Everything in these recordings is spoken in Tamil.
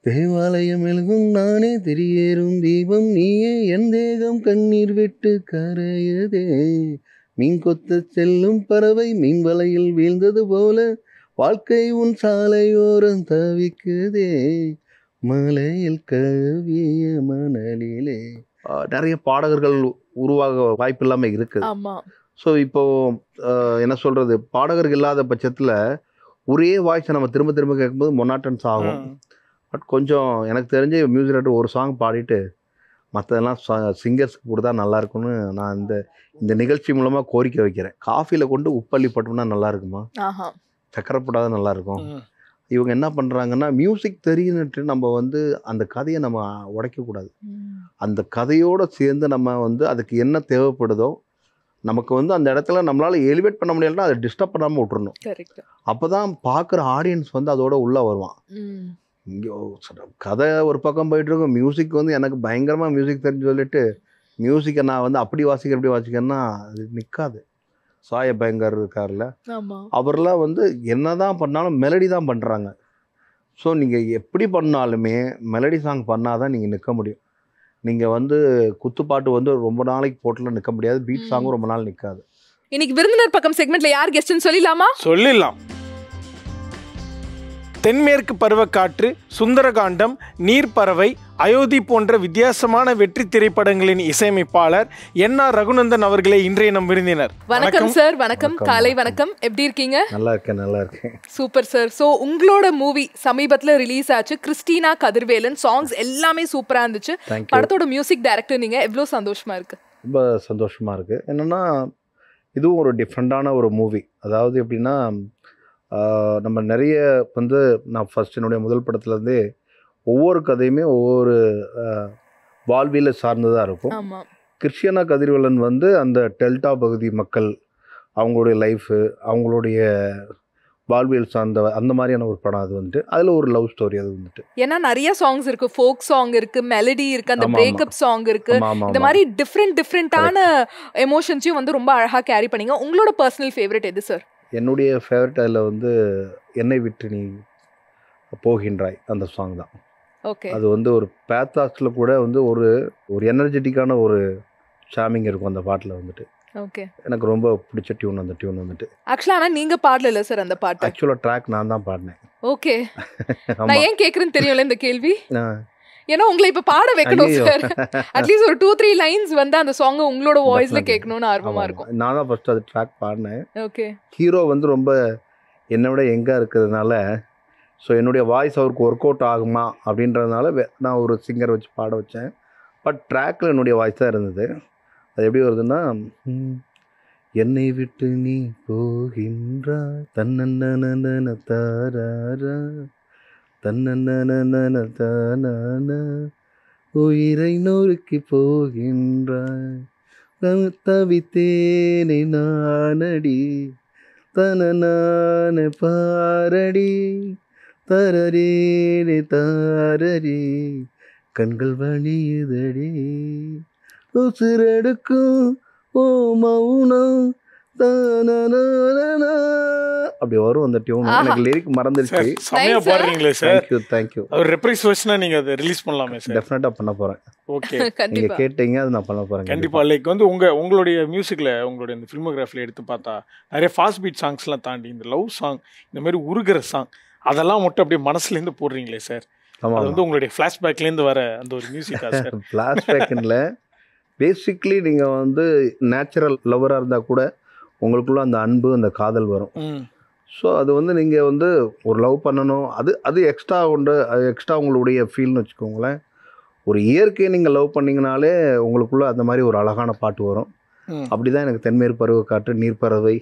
தேவாலயம் எழுகும் நானே திரியேறும் தீபம் நீயே என் தேகம் கண்ணீர் விட்டு கரையதே மீன் கொத்த செல்லும் பறவை மீன் வலையில் வீழ்ந்தது போல வாழ்க்கை உன் சாலையோரம் தவிக்குதே மலையில் கவிய மணலிலே. நிறைய பாடகர்கள் உருவாக வாய்ப்பு இல்லாமல் இருக்குது. ஸோ இப்போ என்ன சொல்கிறது, பாடகர்கள் இல்லாத பட்சத்தில் ஒரே வாய்ஸை நம்ம திரும்ப திரும்ப கேட்கும்போது மொனாட்டன்ஸ் ஆகும். பட் கொஞ்சம் எனக்கு தெரிஞ்ச மியூசிக் டைரக்டர் ஒரு சாங் பாடிட்டு மற்றதெல்லாம் சிங்கர்ஸ்க்கு கொடுத்தா நல்லாயிருக்கும்னு நான் இந்த நிகழ்ச்சி மூலமாக கோரிக்கை வைக்கிறேன். காஃபியில் கொண்டு உப்பள்ளி போட்டோம்னா நல்லா இருக்குமா, சக்கரை போடாத நல்லாயிருக்கும். இவங்க என்ன பண்ணுறாங்கன்னா, மியூசிக் தெரியுன்னுட்டு நம்ம அந்த கதையை நம்ம உடைக்கக்கூடாது. அந்த கதையோடு சேர்ந்து நம்ம அதுக்கு என்ன தேவைப்படுதோ நமக்கு அந்த இடத்துல நம்மளால் எலிவேட் பண்ண முடியலன்னா அதை டிஸ்டர்ப் பண்ணாமல் விட்டுறணும். அப்போ தான் பார்க்குற ஆடியன்ஸ் அதோட உள்ளே வருவான். இங்கே கதை ஒரு பக்கம் போயிட்டுருக்கும், மியூசிக் எனக்கு பயங்கரமாக மியூசிக் தெரிஞ்சு சொல்லிட்டு மியூசிக்கை நான் அப்படி வாசிக்கிறேன் இப்படி வாசிக்கிறேன்னா அது நிற்காது. சாய பயங்கர் இருக்கார்ல, அவர்லாம் என்ன தான் பண்ணாலும் மெலடி தான் பண்ணுறாங்க. ஸோ நீங்கள் எப்படி பண்ணாலுமே மெலடி சாங் பண்ணால் தான் நீங்கள் நிற்க முடியும். நீங்கள் குத்துப்பாட்டு ரொம்ப நாளைக்கு போட்டில் நிற்க முடியாது, பீட் சாங்கும் ரொம்ப நாள் நிற்காது. இன்னைக்கு விருந்தினர் பக்கம் செக்மெண்ட்ல யார் கெஸ்ட்னு சொல்லிடலாமா? சொல்லிடலாம். தென்மேற்கு பருவக்காற்று, சுந்தரகாண்டம், நீர்ப்பறவை, அயோத்தி போன்ற வித்தியாசமான வெற்றி திரைப்படங்களின் இசையமைப்பாளர் என்.ஆர். ரகுநந்தன் அவர்களே இன்றைய நம் விருந்தினர். வணக்கம் சார். வணக்கம், காலை வணக்கம். எப்படி இருக்கீங்க? நல்லா இருக்கேன். Super sir. ஸோ உங்களோட மூவி சமீபத்தில் ரிலீஸ் ஆச்சு, கிறிஸ்டினா கதிர்வேலன். சாங்ஸ் எல்லாமே சூப்பராக இருந்துச்சு. படத்தோட மியூசிக் டைரக்டர் நீங்க, எவ்வளோ சந்தோஷமா இருக்கு? ரொம்ப சந்தோஷமா இருக்கு. என்னன்னா இதுவும் ஒரு டிஃப்ரெண்டான ஒரு மூவி. அதாவது எப்படின்னா, நம்ம நிறைய நான் ஃபஸ்ட் என்னுடைய முதல் படத்துலேருந்தே ஒவ்வொரு கதையுமே ஒவ்வொரு வாழ்வியலை சார்ந்ததாக இருக்கும். கிறிஸ்டினா கதிர்வேலன் அந்த டெல்டா பகுதி மக்கள், அவங்களுடைய லைஃபு, அவங்களுடைய வாழ்வியல் சார்ந்த அந்த மாதிரியான ஒரு படம். அது அதில் ஒரு லவ் ஸ்டோரி. அது ஏன்னா நிறைய சாங்ஸ் இருக்கு, ஃபோக் சாங் இருக்கு, மெலடி இருக்கு, அந்த பிரேக்கப் சாங் இருக்கு. இந்த மாதிரி டிஃப்ரெண்டான எமோஷன்ஸையும் ரொம்ப அழகாக கேரி பண்ணீங்க. உங்களோட பர்சனல் ஃபேவரட் எது சார்? என்னுடைய ஃபேவரட் அதில் என்னை விட்டு நீ போகின்றாய் அந்த சாங் தான். அது ஒரு பேத்தாஸில் கூட ஒரு எனர்ஜெட்டிக்கான ஒரு சாமிங் இருக்கும் அந்த பாட்டில். எனக்கு ரொம்ப பிடிச்ச டியூன் அந்த டியூன் ஆக்சுவலா. ஆனால் நீங்கள் பாடல சார் அந்த பாட்டு? ஆக்சுவலாக ட்ராக் நான் தான் பாடினேன். ஓகே. நான் ஏன் கேட்குறேன்னு தெரியல இந்த கேள்வி. ஏன்னா உங்களை இப்ப பாட வைக்கணும் சார். அட்லீஸ்ட் ஒரு 2-3 லைன்ஸ் அந்த சாங் உங்களோட வாய்ஸ்ல கேட்கணும்னு ஆர்வமா இருக்கும். நான் தான் ஃபர்ஸ்ட் அது ட்ராக் பாடினேன். ஓகே. ஹீரோ ரொம்ப என்னை விட எங்கே இருக்கிறதுனால, ஸோ என்னுடைய வாய்ஸ் அவருக்கு ஒர்க் அவுட் ஆகுமா அப்படின்றதுனால நான் ஒரு சிங்கர் வச்சு பாட வச்சேன். பட் ட்ராக்கில் என்னுடைய வாய்ஸ் தான் இருந்தது. அது எப்படி வருதுன்னா, என்னை விட்டு நீ போகின்றாய் தன்னன்ன தாரா தன்னன்ன தான உயிரை நொறுக்கி போகின்றாய் தவித்தேனை நானடி தன பாரடி தரரேனே தாரரி கண்கள் வழியுதடி உசிரெடுக்கும் ஓ மௌனம் அப்படி வரும் அந்த டியூன். எனக்கு லிரிக் மறந்துருச்சு. செமையா பாடுறீங்களே சார். தேங்க்யூ. ஒரு ரெப்ரைஸ் வெர்ஷனா நீங்க அதை ரிலீஸ் பண்ணலாமே சார்? டெஃபினட்டா பண்ண போறேன். ஓகே. நீங்க கேட்டீங்க, அது நான் பண்ண போறேன் கண்டிப்பா. லைக் உங்களுடைய மியூசிக்ல, உங்களுடைய இந்த ஃபில்மோகிராஃபில எடுத்து பார்த்தா நிறைய ஃபாஸ்ட் பீட் சாங்ஸ்லாம் தாண்டி இந்த லவ் சாங், இந்த மாதிரி உருகிற சாங், அதெல்லாம் மட்டும் அப்படியே மனசுல இருந்து போடுறீங்களே சார். அது உங்களுடைய ஃபிளாஷ்பேக்ல இருந்து வர அந்த ஒரு மியூசிக்கா சார்? ஃபிளாஷ்பேக்ல பேசிக்லி நீங்க நேச்சுரல் லவ்வரா இருந்தா கூட உங்களுக்குள்ள அந்த அன்பு, அந்த காதல் வரும். ஸோ அது நீங்கள் ஒரு லவ் பண்ணணும், அது எக்ஸ்ட்ரா எக்ஸ்ட்ரா உங்களுடைய ஃபீல்னு வச்சுக்கோங்களேன். ஒரு இயற்கையை நீங்கள் லவ் பண்ணிங்கனாலே உங்களுக்குள்ள அந்த மாதிரி ஒரு அழகான பாட்டு வரும். அப்படி தான் எனக்கு தென்மேற்கு பருவக்காற்று, நீர்ப்பறவை,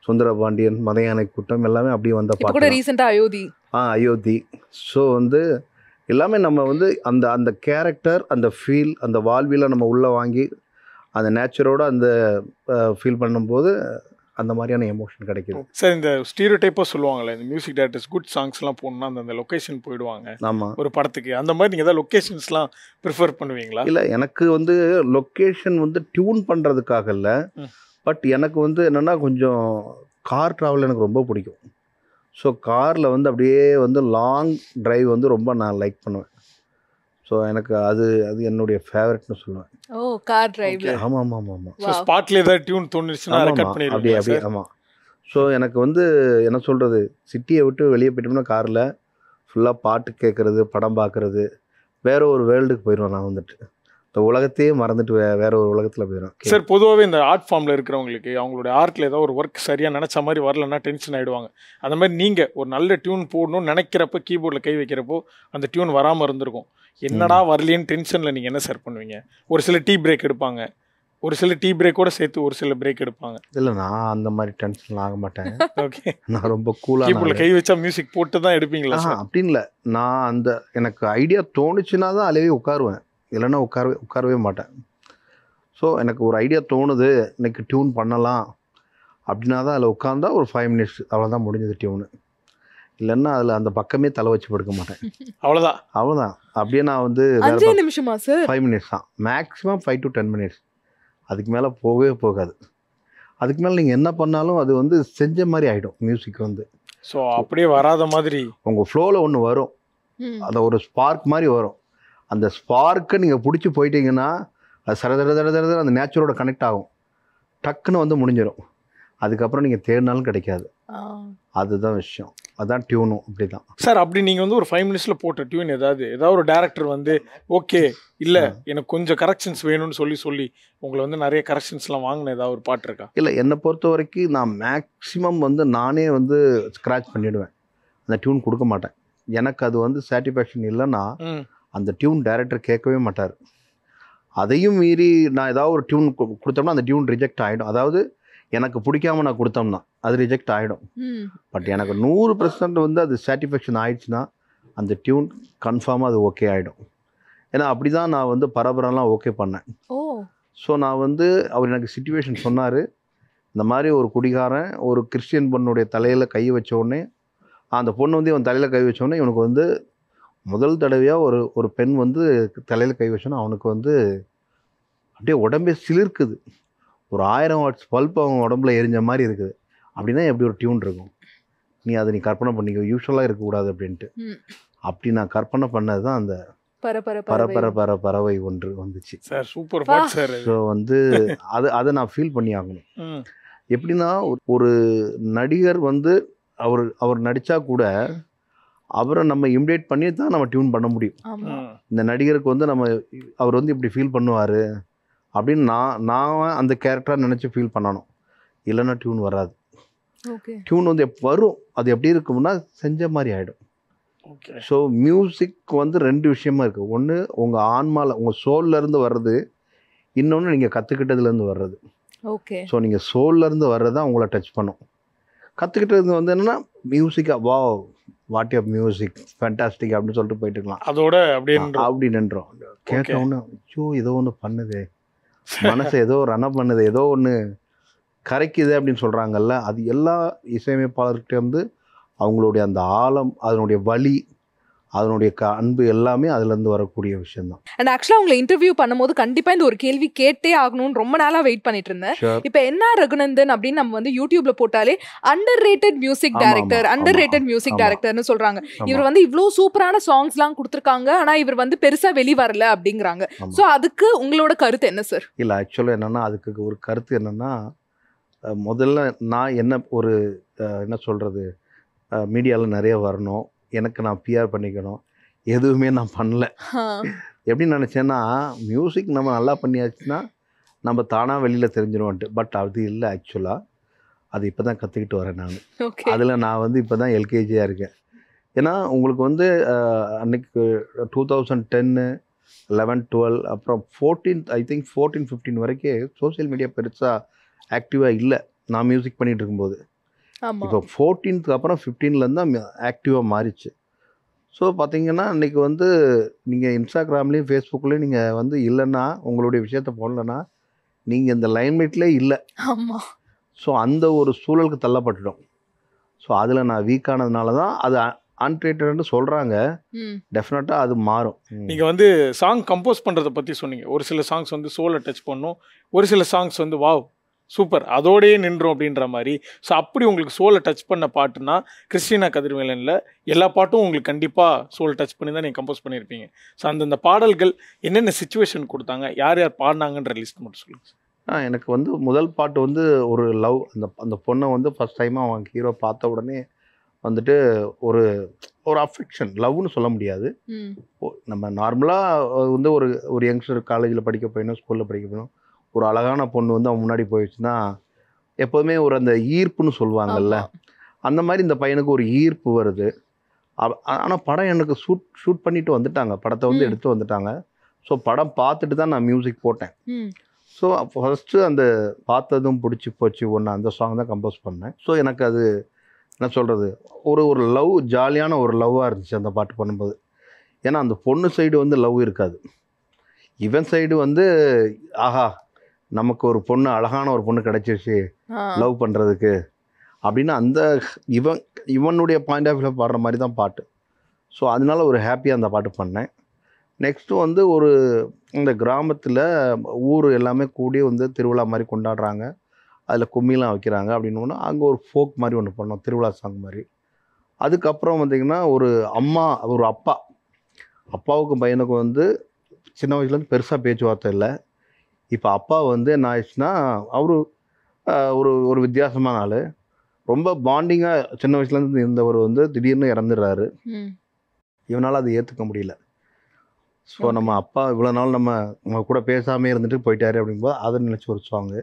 சுந்தரபாண்டியன், மதையானை கூட்டம் எல்லாமே அப்படியே வந்த பாட்டு. அயோத்தி. ஸோ எல்லாமே நம்ம அந்த கேரக்டர், அந்த ஃபீல், அந்த வாழ்வியலை நம்ம உள்ளே வாங்கி அந்த நேச்சரோட அந்த ஃபீல் பண்ணும்போது அந்த மாதிரியான எமோஷன் கிடைக்குது சார். இந்த ஸ்டீரியோடைப்பாக சொல்லுவாங்களே, இந்த மியூசிக் டைரக்டர்ஸ் குட் சாங்ஸ்லாம் போகணுன்னா அந்த லொக்கேஷன் போயிடுவாங்க. ஆமாம். ஒரு படத்துக்கு அந்த மாதிரி நீங்கள் ஏதாவது லொக்கேஷன்ஸ்லாம் ப்ரிஃபர் பண்ணுவீங்களா? இல்லை, எனக்கு லொக்கேஷன் டியூன் பண்ணுறதுக்காக இல்லை. பட் எனக்கு என்னென்னா கொஞ்சம் கார் ட்ராவல் எனக்கு ரொம்ப பிடிக்கும். ஸோ காரில் வந்து அப்படியே வந்து லாங் டிரைவ் வந்து ரொம்ப நான் லைக் பண்ணுவேன். ஸோ எனக்கு அது அது என்னுடைய ஃபேவரட்னு சொல்லுவேன். ஓ, கார் டிரைவ்ல. ஆமாம் ஆமாம் ஆமாம் ஆமாம். ஸோ ஸ்பாட்ல ஏதாவது டியூன் தோணுச்சுன்னா ஆமாம் ரெக்கார்ட் அப்படியே பண்ணிடுவீங்களா அப்படியே சார்? ஆமாம். ஸோ எனக்கு வந்து என்ன சொல்கிறது, சிட்டியை விட்டு வெளியே போயிட்டோம்னா காரில் ஃபுல்லாக பாட்டு கேட்குறது, படம் பார்க்குறது, வேற ஒரு வேர்ல்டுக்கு போயிடுவேன். நான் வந்துட்டு இந்த உலகத்தையே மறந்துட்டு வேற ஒரு உலகத்தில் போயிடுவேன். சார் பொதுவாகவே இந்த ஆர்ட் ஃபார்மில் இருக்கிறவங்களுக்கு அவங்களுடைய ஆர்ட்டில் ஏதாவது ஒரு ஒர்க் சரியாக நினச்ச மாதிரி வரலன்னா டென்ஷன் ஆகிடுவாங்க. அந்த மாதிரி நீங்கள் ஒரு நல்ல டியூன் போடணும்னு நினைக்கிறப்ப கீபோர்டில் கை வைக்கிறப்போ அந்த டியூன் வராமல் இருந்திருக்கும். என்னடா வரலேன்னு டென்ஷனில் நீங்கள் என்ன சார் பண்ணுவீங்க? ஒரு சில டீ பிரேக் எடுப்பாங்க, ஒரு சில டீ பிரேக்கோட சேர்த்து ஒரு சில பிரேக் எடுப்பாங்க. இல்லை, நான் அந்த மாதிரி டென்ஷன் ஆக மாட்டேன். ஓகே, நான் ரொம்ப கூலாக கீபோர்டில் கை வச்சா மியூசிக் போட்டு தான் எடுப்பீங்களா சார்? அப்படின்னு இல்லை, நான் அந்த எனக்கு ஐடியா தோணுச்சுன்னா தான் அலையே உட்காருவேன், இல்லைன்னா உட்காரவே மாட்டேன். ஸோ எனக்கு ஒரு ஐடியா தோணுது, இன்னைக்கு டியூன் பண்ணலாம் அப்படின்னா தான் அதில் உட்காந்தா ஒரு 5 minutes அவ்வளோதான் முடிஞ்சது டியூனு. இல்லைன்னா அதில் அந்த பக்கமே தலை வச்சு படுக்க மாட்டேன். அவ்வளோதான். அப்படியே நான் வந்து 5 நிமிஷமா சார்? 5 minutes தான் மேக்ஸிமம், 5 to 10 minutes. அதுக்கு மேலே போகவே போகாது. அதுக்கு மேலே நீங்கள் என்ன பண்ணாலும் அது வந்து செஞ்ச மாதிரி ஆகிடும் மியூசிக் வந்து. ஸோ அப்படியே வராத மாதிரி உங்கள் ஃப்ளோவில் ஒன்று வரும், அந்த ஒரு ஸ்பார்க் மாதிரி வரும். அந்த ஸ்பார்க்கை நீங்கள் பிடிச்சி போயிட்டீங்கன்னா அது சரதர அந்த நேச்சரோட கனெக்ட் ஆகும், டக்குன்னு வந்து முடிஞ்சிடும். அதுக்கப்புறம் நீங்கள் தேடினாலும் கிடைக்காது. அதுதான் விஷயம். அதான் டியூனும் அப்படி தான் சார். அப்படி நீங்கள் வந்து ஒரு 5 minutesல போட்ட டியூன் ஏதாவது ஒரு டேரக்டர் வந்து ஓகே இல்லை எனக்கு கொஞ்சம் கரெக்ஷன்ஸ் வேணும்னு சொல்லி உங்களை வந்து நிறைய கரெக்ஷன்ஸ்லாம் வாங்கின ஏதாவது ஒரு பாட்டு இருக்கா? இல்லை, என்னை பொறுத்த வரைக்கும் நான் மேக்ஸிமம் வந்து நானே வந்து ஸ்க்ராட்ச் பண்ணிவிடுவேன், அந்த டியூன் கொடுக்க மாட்டேன். எனக்கு அது வந்து சாட்டிஸ்ஃபேக்ஷன் இல்லைன்னா அந்த டியூன் டைரக்டர் கேட்கவே மாட்டார். அதையும் மீறி நான் ஏதாவது ஒரு டியூன் கொடுத்தோம்னா அந்த டியூன் ரிஜெக்ட் ஆகிடும். அதாவது எனக்கு பிடிக்காம நான் கொடுத்தோம்னா அது ரிஜெக்ட் ஆகிடும். பட் எனக்கு 100% வந்து அது சாட்டிஸ்ஃபேக்ஷன் ஆயிடுச்சுன்னா அந்த டியூன் கன்ஃபார்மாக அது ஓகே ஆகிடும். ஏன்னா அப்படி தான் நான் வந்து பரபரெல்லாம் ஓகே பண்ணேன். ஸோ நான் வந்து அவர் எனக்கு சிச்சுவேஷன் சொன்னார், இந்த மாதிரி ஒரு குடிகாரன் ஒரு கிறிஸ்டியன் பொண்ணுடைய தலையில் கை வச்ச உடனே, அந்த பொண்ணு வந்து இவன் தலையில் கை வச்ச உடனே இவனுக்கு வந்து முதல் தடவையாக ஒரு பெண் வந்து தலையில் கை வச்சோன்னா அவனுக்கு வந்து அப்படியே உடம்பே சிலிர்க்குது, ஒரு 1000 watts பல்ப் அவங்க உடம்புல எரிஞ்ச மாதிரி இருக்குது. அப்படின்னா எப்படி ஒரு டியூன் இருக்கும், நீ அதை கற்பனை பண்ணிக்கோ, யூஸ்வலாக இருக்கக்கூடாது அப்படின்ட்டு. அப்படி நான் கற்பனை பண்ணது தான் அந்த பறவை ஒன்று வந்துச்சு சார். சூப்பர் பாட் சார். ஸோ வந்து அதை நான் ஃபீல் பண்ணி ஆகணும். எப்படின்னா ஒரு நடிகர் வந்து அவர் நடித்தா கூட அவரை நம்ம இமிடேட் பண்ணி தான் நம்ம டியூன் பண்ண முடியும். இந்த நடிகருக்கு வந்து அவர் வந்து இப்படி ஃபீல் பண்ணுவார் அப்படின்னு நான் அந்த கேரக்டராக நினச்சி ஃபீல் பண்ணணும், இல்லைன்னா டியூன் வராது. டியூன் வந்து வரும், அது எப்படி இருக்கும்னா செஞ்ச மாதிரி ஆகிடும். ஸோ மியூசிக் வந்து 2 விஷயமா இருக்குது. ஒன்று உங்கள் ஆன்மாவில் உங்கள் சோல்லேருந்து வர்றது, இன்னொன்று நீங்கள் கற்றுக்கிட்டதுலேருந்து வர்றது. ஸோ நீங்கள் சோல்லேருந்து வர்றது தான் உங்களை டச் பண்ணும். கற்றுக்கிட்டது வந்து என்னென்னா மியூசிக்காக வாட் ஆஃப் மியூசிக் ஃபேண்டாஸ்டிக் அப்படின்னு சொல்லிட்டு போயிட்டு இருக்கலாம். அதோட அப்படி நின்றோம். கேட்டோன்னு ஐயோ ஏதோ ஒன்று பண்ணுது, மனசு ஏதோ ரன் பண்ணுது, ஏதோ ஒன்று கரைக்குது அப்படின்னு சொல்கிறாங்கல்ல, அது எல்லா இசையமைப்பாளர்கிட்ட வந்து அவங்களுடைய அந்த ஆழம், அதனுடைய வலி, அதனுடைய அன்பு எல்லாமே அதுலேருந்து வரக்கூடிய விஷயம்தான். அண்ட் ஆக்சுவலாக உங்களை இன்டர்வியூ பண்ணும்போது கண்டிப்பாக இந்த ஒரு கேள்வி கேட்டே ஆகணும்னு ரொம்ப நாளாக வெயிட் பண்ணிட்டு இருந்தேன். இப்போ என்ஆர் ரகுநந்தன் அப்படின்னு நம்ம வந்து யூடியூப்ல போட்டாலே அண்டர் ரேட்டட் மியூசிக் டைரக்டர்னு சொல்றாங்க. இவர் வந்து இவ்வளோ சூப்பரான சாங்ஸ்லாம் கொடுத்துருக்காங்க, ஆனால் இவர் வந்து பெருசாக வெளி வரல அப்படிங்கிறாங்க. ஸோ அதுக்கு உங்களோட கருத்து என்ன சார்? இல்லை, ஆக்சுவலாக என்னென்னா அதுக்கு ஒரு கருத்து என்னென்னா, முதல்ல நான் என்ன சொல்கிறது, மீடியாவில் நிறைய வரணும், எனக்கு நான் பிஆர் பண்ணிக்கணும், எதுவுமே நான் பண்ணல. எப்படி நினச்சேன்னா மியூசிக் நம்ம நல்லா பண்ணியாச்சுன்னா நம்ம தானாக வெளியில் தெரிஞ்சிடுவோன்ட்டு. பட் அது இல்லை, ஆக்சுவலாக அது இப்போ தான் கற்றுக்கிட்டு வரேன் நான். அதில் நான் வந்து இப்போ தான் எல்கேஜியாக இருக்கேன். ஏன்னா உங்களுக்கு வந்து அன்றைக்கு 2010, 11, 12 அப்புறம் 14 ஐ திங்க் 14, 15 வரைக்கும் சோசியல் மீடியா பெருசாக ஆக்டிவாக இல்லை நான் மியூசிக் பண்ணிகிட்டு இருக்கும்போது. இப்போ 14க்கு அப்புறம் 15லேருந்து தான் ஆக்டிவாக மாறிச்சு. ஸோ பார்த்தீங்கன்னா இன்றைக்கி வந்து நீங்கள் இன்ஸ்டாகிராம்லேயும் ஃபேஸ்புக்லேயும் நீங்கள் வந்து இல்லைன்னா, உங்களுடைய விஷயத்த போடலன்னா நீங்கள் இந்த லைம்லைட்லேயே இல்லை. ஸோ அந்த ஒரு சூழலுக்கு தள்ளப்பட்டுட்டோம். ஸோ அதில் நான் வீக்கானதுனால தான் அது அன்ட்ரேட்டட்னு சொல்கிறாங்க. டெஃபினட்டாக அது மாறும். நீங்கள் வந்து சாங் கம்போஸ் பண்ணுறதை பற்றி சொன்னீங்க. ஒரு சில சாங்ஸ் வந்து சோலை டச் பண்ணும், ஒரு சில சாங்ஸ் வந்து வாவ் சூப்பர், அதோடயே நின்றோம் அப்படின்ற மாதிரி. ஸோ அப்படி உங்களுக்கு சோலை டச் பண்ண பாட்டுனா கிறிஸ்டினா கதிர்வேலனில் எல்லா பாட்டும் உங்களுக்கு கண்டிப்பாக சோல் டச் பண்ணி தான் நீங்கள் கம்போஸ் பண்ணியிருப்பீங்க. ஸோ அந்தந்த பாடல்கள் என்னென்ன சுச்சுவேஷன் கொடுத்தாங்க, யார் யார் பாடினாங்கன்ற லிஸ்ட் மட்டும் சொல்லுங்கள். எனக்கு வந்து முதல் பாட்டு வந்து ஒரு லவ், அந்த பொண்ணை வந்து ஃபஸ்ட் டைமாக அவங்க ஹீரோ பார்த்த உடனே வந்துட்டு ஒரு ஒரு அஃபெக்ஷன், லவ்னு சொல்ல முடியாது. நம்ம நார்மலாக வந்து ஒரு யங்ஸ்டர் காலேஜில் படிக்க போயிடணும், ஸ்கூலில் படிக்க போயிடணும், ஒரு அழகான பொண்ணு வந்து அவன் முன்னாடி போயிடுச்சுன்னா எப்போதுமே ஒரு அந்த ஈர்ப்புன்னு சொல்லுவாங்கல்ல, அந்த மாதிரி இந்த பையனுக்கு ஒரு ஈர்ப்பு வருது. ஆனால் படம் எனக்கு ஷூட் பண்ணிட்டு வந்துட்டாங்க, படத்தை வந்து எடுத்து வந்துட்டாங்க. ஸோ படம் பார்த்துட்டு தான் நான் மியூசிக் போட்டேன். ஸோ ஃபஸ்ட்டு அந்த பார்த்ததும் பிடிச்சி போச்சு ஒன்று, அந்த சாங் தான் கம்போஸ் பண்ணேன். ஸோ எனக்கு அது என்ன சொல்கிறது, ஒரு லவ், ஜாலியான ஒரு லவ்வாக இருந்துச்சு அந்த பாட்டு பண்ணும்போது. ஏன்னா அந்த பொண்ணு சைடு வந்து லவ் இருக்காது, இவன் சைடு வந்து ஆஹா நமக்கு ஒரு பொண்ணு, அழகான ஒரு பொண்ணு கிடைச்சிருச்சு லவ் பண்ணுறதுக்கு அப்படின்னு அந்த இவனுடைய பாயிண்ட் ஆஃப் வியூவில் பாடுற மாதிரி தான் பாட்டு. ஸோ அதனால ஒரு ஹாப்பியாக அந்த பாட்டு பண்ணேன். நெக்ஸ்ட்டு வந்து இந்த கிராமத்தில் ஊர் எல்லாமே கூடி வந்து திருவிழா மாதிரி கொண்டாடுறாங்க, அதில் கும்மிலாம் வைக்கிறாங்க அப்படின்னா அங்கே ஒரு ஃபோக் மாதிரி ஒன்று பண்ணோம், திருவிழா சாங் மாதிரி. அதுக்கப்புறம் பார்த்திங்கன்னா ஒரு அப்பாவுக்கும் பையனுக்கும் வந்து சின்ன வயசுலேருந்து பெருசாக பேச்சுவார்த்தை இல்லை. இப்போ அப்பா வந்து என்ன ஆயிடுச்சுன்னா அவரு ஒரு வித்தியாசமான ஆள், ரொம்ப பாண்டிங்காக சின்ன வயசுலேருந்து இருந்தவர் வந்து திடீர்னு இறந்துடுறாரு. இவனால் அதை ஏற்றுக்க முடியல. ஸோ நம்ம அப்பா இவ்வளோ நாள் நம்ம கூட பேசாமே இருந்துட்டு போயிட்டாரு அப்படிங்கும்போது அதை நினச்சி ஒரு சாங்கு.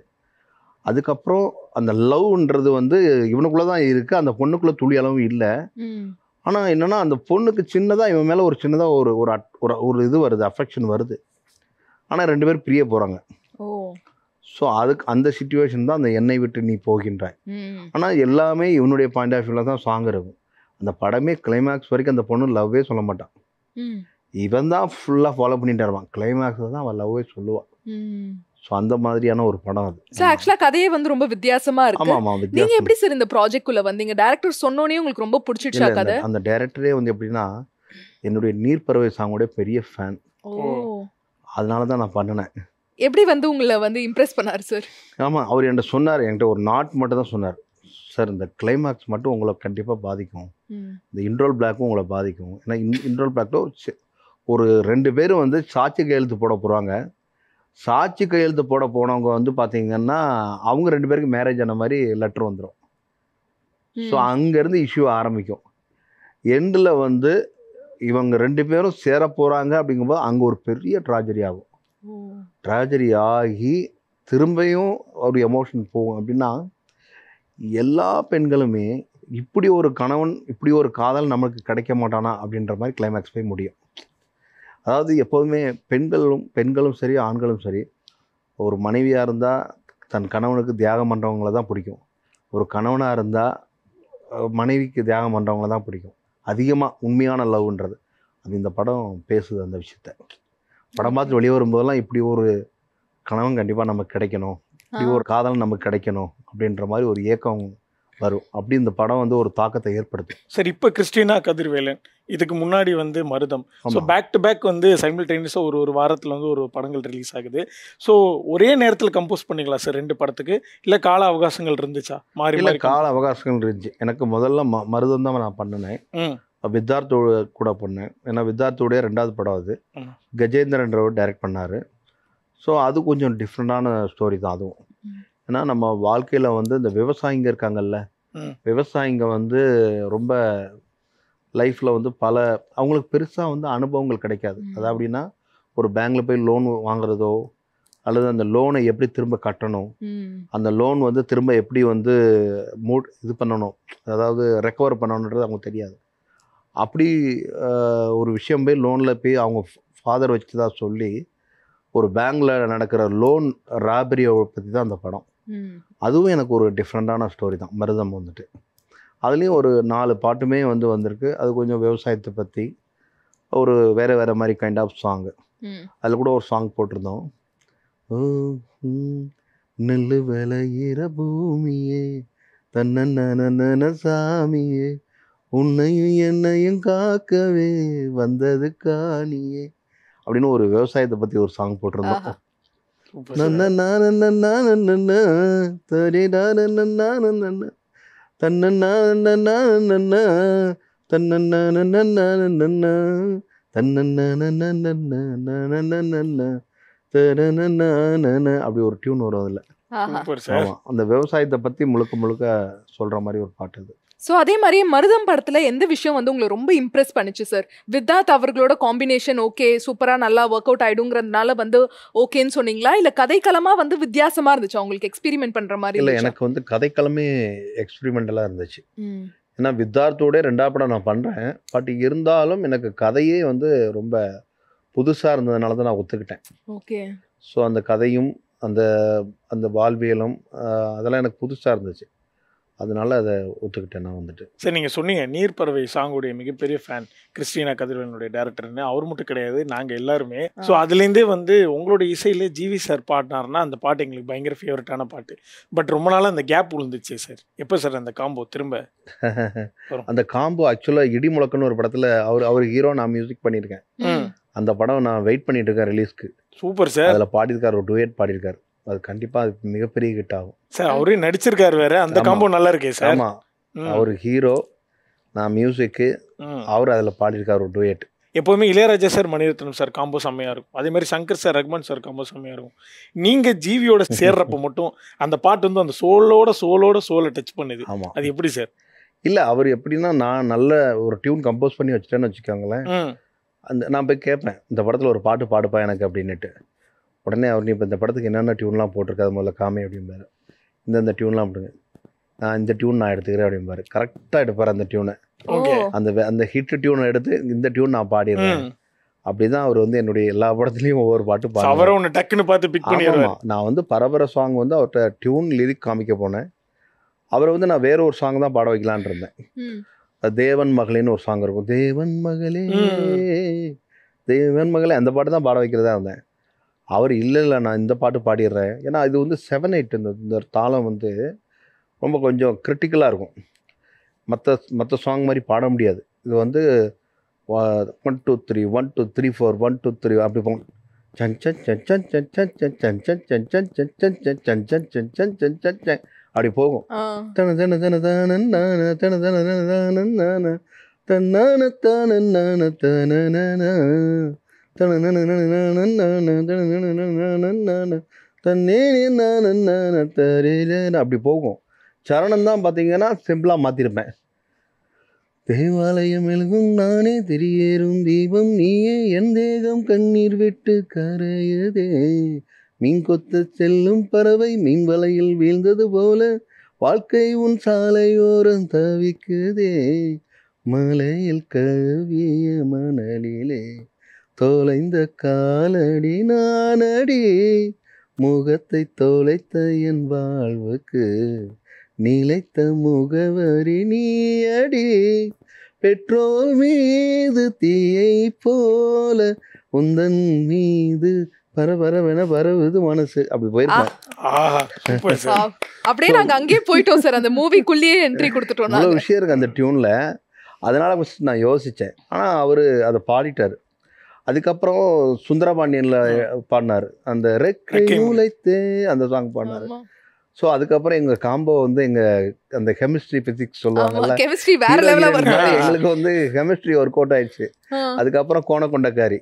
அதுக்கப்புறம் அந்த லவ்ன்றது வந்து இவனுக்குள்ளே தான் இருக்குது, அந்த பொண்ணுக்குள்ளே துளி அளவும் இல்லை. ஆனால் என்னென்னா அந்த பொண்ணுக்கு சின்னதாக இவன் மேலே ஒரு சின்னதாக ஒரு இது வருது, அஃபெக்ஷன் வருது. ஆனால் 2 பேரும் பிரிய போகிறாங்க. ஸோ அந்த சிச்சுவேஷன் தான் அந்த என்னை விட்டு நீ போகின்றாய். ஆனால் எல்லாமே இவனுடைய பாயிண்ட் ஆஃப் வியூவில் தான் சாங் இருக்கும். அந்த படமே கிளைமேக்ஸ் வரைக்கும் அந்த பொண்ணு லவ்வே சொல்ல மாட்டான், இவன் தான் ஃபுல்லாக ஃபாலோ பண்ணிட்டு இருப்பான். கிளைமேக்ஸில் தான் அவன் லவ்வே சொல்லுவான். ஸோ அந்த மாதிரியான ஒரு படம் அது. சார் ஆக்சுவலாக கதையே வந்து ரொம்ப வித்தியாசமா இருக்கு. நீங்க எப்படி சார் இந்த ப்ராஜெக்ட்குள்ள வந்தீங்க? டைரக்டர் சொன்னோனே உங்களுக்கு ரொம்ப பிடிச்சிடுச்சா கதை? அந்த டைரக்டரே வந்து எப்படின்னா என்னுடைய நீர்ப்பறவை சாங்கோடைய பெரிய ஃபேன், அதனால தான் நான் பண்ணினேன். எப்படி வந்து உங்களை வந்து இம்ப்ரெஸ் பண்ணார் சார்? ஆமாம், அவர் என்கிட்ட சொன்னார், என்கிட்ட ஒரு நாட் மட்டும் தான் சொன்னார். சார் இந்த கிளைமேக்ஸ் மட்டும் உங்களை கண்டிப்பாக பாதிக்கும், இந்த இன்ட்ரோல் பிளாக்கும் உங்களை பாதிக்கும். ஏன்னா இன்ட்ரோல் பிளாக்கில் ஒரு 2 பேரும் வந்து சாட்சி கையெழுத்து போட போகிறாங்க. சாட்சி கையெழுத்து போட போனவங்க வந்து பார்த்தீங்கன்னா அவங்க 2 பேருக்கு மேரேஜ் ஆன மாதிரி லெட்டர் வந்துடும். ஸோ அங்கேருந்து இஷ்யூ ஆரம்பிக்கும். எண்டில் வந்து இவங்க 2 பேரும் சேர போகிறாங்க அப்படிங்கும்போது அங்கே ஒரு பெரிய ட்ராஜடி ஆகும். ட்ராஜடி ஆகி திரும்பியும் ஒரு எமோஷன் போகும். அப்படின்னா எல்லா பெண்களுமே இப்படி ஒரு கணவன், இப்படி ஒரு காதல் நமக்கு கிடைக்க மாட்டானா அப்படின்ற மாதிரி கிளைமேக்ஸ் போய் முடியும். அதாவது எப்போதுமே பெண்களும் சரி ஆண்களும் சரி, ஒரு மனைவியாக இருந்தால் தன் கணவனுக்கு தியாகம் பண்ணுறவங்கள தான் பிடிக்கும், ஒரு கணவனாக இருந்தால் மனைவிக்கு தியாகம் பண்ணுறவங்கள தான் பிடிக்கும் அதிகமாக. உண்மையான லவ்ன்றது அது இந்த படம் பேசுது. அந்த விஷயத்த படம் பார்த்து வெளியே வரும்போதெல்லாம் இப்படி ஒரு கணவன் கண்டிப்பாக நமக்கு கிடைக்கணும், இப்படி ஒரு காதல் நமக்கு கிடைக்கணும் அப்படின்ற மாதிரி ஒரு ஏக்கம் வரும். அப்படி இந்த படம் வந்து ஒரு தாக்கத்தை ஏற்படுத்தும். சரி, இப்போ கிறிஸ்டினா கதிர்வேலன், இதுக்கு முன்னாடி வந்து மருதம், ஸோ பேக் டு பேக் வந்து சைமல்டேனியஸாக ஒரு வாரத்தில் வந்து ஒரு படங்கள் ரிலீஸ் ஆகுது. ஸோ ஒரே நேரத்தில் கம்போஸ் பண்ணிக்கலாம் சார் 2 படத்துக்கு, இல்லை கால அவகாசங்கள் இருந்துச்சா? மாறி இல்லை, கால அவகாசங்கள் இருந்துச்சு. எனக்கு முதல்ல மருதம் தான் நான் பண்ணினேன், வித்தார்த்தோடு கூட பண்ணேன். ஏன்னா வித்தார்த்தோடைய 2வது படம் அது. கஜேந்திரன்றவர் டைரக்ட் பண்ணார். ஸோ அது கொஞ்சம் டிஃப்ரெண்டான ஸ்டோரி தான் அதுவும். ஏன்னா நம்ம வாழ்க்கையில் வந்து இந்த விவசாயிங்க இருக்காங்கல்ல, விவசாயிங்க வந்து ரொம்ப லைஃப்பில் வந்து அவங்களுக்கு பெருசாக வந்து அனுபவங்கள் கிடைக்காது. அதாவது அப்படின்னா ஒரு பேங்க்கில் போய் லோன் வாங்குறதோ அல்லது அந்த லோனை எப்படி திரும்ப கட்டணும், அந்த லோன் வந்து திரும்ப எப்படி வந்து இது பண்ணணும், அதாவது ரெக்கவர் பண்ணணுன்றது அவங்க தெரியாது. அப்படி ஒரு விஷயம் போய் லோனில் போய் அவங்க ஃபாதர் வச்சுதா சொல்லி ஒரு பேங்க்கில் நடக்கிற லோன் ராபரியை பற்றி தான் அந்த படம். அதுவும் எனக்கு ஒரு டிஃப்ரெண்ட்டான ஸ்டோரி தான் மருதம் வந்துட்டு. அதுலேயும் ஒரு 4 பாட்டுமே வந்திருக்கு. அது கொஞ்சம் விவசாயத்தை பற்றி ஒரு வேறு மாதிரி கைண்ட் ஆஃப் சாங்கு. அதில் கூட ஒரு சாங் போட்டிருந்தோம், நெல்லு விளையிற பூமியே தன்ன சாமியே உன்னையும் என்னையும் காக்கவே வந்தது காணியே அப்படின்னு ஒரு விவசாயத்தை பற்றி ஒரு சாங் போட்டிருந்தோம். அப்படி ஒரு டியூன் வரும் அதில். Super sir. ஆமா, அந்த விவசாயத்தை பத்தி முழுக்க முழுக்க சொல்ற மாதிரி ஒரு பாட்டு அது. ஸோ அதே மாதிரி மருதம் படத்துல எந்த விஷயம் வந்து உங்களை ரொம்ப இம்ப்ரெஸ் பண்ணுச்சு சார்? வித்தார்த் அவர்களோட காம்பினேஷன் ஓகே சூப்பரா நல்லா ஒர்க் அவுட் ஆயிடுங்கிறதுனால வந்து ஓகேன்னு சொன்னீங்களா, இல்ல கதைக்களமா வந்து வித்தியாசமா இருந்துச்சு உங்களுக்கு எக்ஸ்பெரிமெண்ட் பண்ற மாதிரி? இல்ல, எனக்கு வந்து கதைக்களமே எக்ஸ்பெரிமெண்டலா இருந்துச்சு. ஏன்னா வித்தார்த்தோட 2வது படம் நான் பண்றேன். பட் இருந்தாலும் எனக்கு கதையே வந்து ரொம்ப புதுசா இருந்ததுனால தான் நான் ஒத்துக்கிட்டேன். ஓகே. ஸோ அந்த கதையும் அந்த அந்த வாழ்வியலும் அதெல்லாம் எனக்கு புதுசா இருந்துச்சு. அதனால அதை ஒத்துக்கிட்டேன் நான் வந்துட்டு. சரி, நீங்கள் சொன்னீங்க நீர்ப்பறவை சாங்குடைய மிகப்பெரிய ஃபேன் கிறிஸ்டினா கதிரவனுடைய டேரக்டர்னு. அவர் மட்டும் கிடையாது, நாங்கள் எல்லாருமே. ஸோ அதுலேருந்தே வந்து உங்களோட இசையிலே ஜிவி சார் பாடினார்னா அந்த பாட்டு எங்களுக்கு பயங்கர ஃபேவரட்டான பாட்டு. பட் ரொம்ப நாளாக அந்த கேப் விழுந்துச்சு சார். எப்போ சார் அந்த காம்போ திரும்ப? அந்த காம்போ ஆக்சுவலாக இடி முழக்கன்னு ஒரு படத்தில் அவர் ஹீரோ, நான் மியூசிக் பண்ணியிருக்கேன். அந்த படம் நான் வெயிட் பண்ணிட்டு இருக்கேன் ரிலீஸ்க்கு. Super sir. அதில் பாடியிருக்காரு, ஒரு டுயட் பாடியிருக்காரு. அது கண்டிப்பா மிகப்பெரிய ஹிட் ஆகும் சார். அவரே நடிச்சிருக்காரு வேற. அந்த காம்போ நல்லா இருக்கே சார். ஆமா, அவர் ஹீரோ, நான் மியூசிக், அவர் அதில் பாடியிருக்காரு ஒரு டுயட். எப்போவுமே Ilaiyaraaja sir, Mani Ratnam sir combo செம்மையா இருக்கும். அதே மாதிரி Shankar sir, Rahman sir combo செம்மையா இருக்கும். நீங்க ஜிவியோட சேர்றப்ப மட்டும் அந்த பாட்டு வந்து அந்த சோலை டச் பண்ணுது. ஆமா, அது எப்படி சார்? இல்லை, அவர் எப்படின்னா நான் நல்ல ஒரு டியூன் கம்போஸ் பண்ணி வச்சுட்டேன்னு வச்சுக்கோங்களேன். அந்த நான் போய் கேட்பேன், இந்த படத்தில் ஒரு பாட்டு பாடுப்பா எனக்கு அப்படின்னுட்டு. உடனே அவர் நீ இப்போ இந்த படத்துக்கு என்னென்ன டியூன்லாம் போட்டிருக்காது முதல்ல காமி அப்படிம்பாரு. இந்த டியூன்லாம் அப்படிங்க, இந்த டியூன் நான் எடுத்துக்கிறேன் அப்படிம்பாரு. கரெக்டாக எடுப்பார் அந்த டியூனை. அந்த ஹிட் டியூனை எடுத்து இந்த டியூன் நான் பாடிடுறேன். அப்படிதான் அவர் வந்து என்னுடைய எல்லா படத்துலையும் ஒவ்வொரு பாட்டு பாடுவார். நான் வந்து பரபர சாங் வந்து அவர்கிட்ட டியூன் லிரிக் காமிக்க போனேன். அவரை வந்து நான் வேற ஒரு சாங் தான் பாட வைக்கலான் இருந்தேன். தேவன் மகளேன்னு ஒரு சாங் இருக்கும். தேவன் மகளே தேவன் மகளே, அந்த பாட்டு தான் பாட வைக்கிறதா இருந்தேன். அவர் இல்லை நான் இந்த பாட்டு பாடிடுறேன். ஏன்னா இது வந்து 7/8 இந்த தாளம் வந்து ரொம்ப கொஞ்சம் கிரிட்டிக்கலாக இருக்கும். மற்ற சாங் மாதிரி பாட முடியாது. இது வந்து 1 2 3 1 2 3 4 1 2 3 அப்படி போகும். அப்படி போகும். அப்படி போகும். சரணம் தான் பார்த்தீங்கன்னா சிம்பிளாக மாற்றிருப்பேன். தேவாலயம் எழுகும் நானே, திரியேறும் தீபம் நீயே, என் தேகம் கண்ணீர் விட்டு கரையதே, மீன் கொத்த செல்லும் பறவை மீன் வலையில் வீழ்ந்தது போல, வாழ்க்கை உன் சாலையோரம் தவிக்குதே, மலையில் கவிய மணலிலே தொலைந்த காலடி நானடி, முகத்தை தொலைத்த என் வாழ்வுக்கு நிலைத்த முகவரி நீயடி, பெட்ரோல் மீது தீயை போல உந்தன் மீது பரபரவென பரவுது மனசு. அப்படி போயிருக்கேன். அப்படியே நாங்க அங்கேயே போயிட்டோம் சார். அந்த மூவிக்குள்ளேயே என்ட்ரி கொடுத்துட்டோம். நல்ல விஷயம் இருக்கு அந்த டியூன்ல. அதனால ஃபர்ஸ்ட் நான் யோசித்தேன். ஆனால் அவர் அதை பாடிட்டார். அதுக்கப்புறம் சுந்தரபாண்டியனில் பாடினார், அந்த ரெக்கை உழைத்தே அந்த சாங் பாடினார். ஸோ அதுக்கப்புறம் எங்கள் காம்போ வந்து அந்த கெமிஸ்ட்ரி பிசிக்ஸ் சொல்லுவாங்கல்ல, எங்களுக்கு வந்து கெமிஸ்ட்ரி ஒர்க் அவுட் ஆயிடுச்சு. அதுக்கப்புறம் கோணக்கொண்டக்காரி,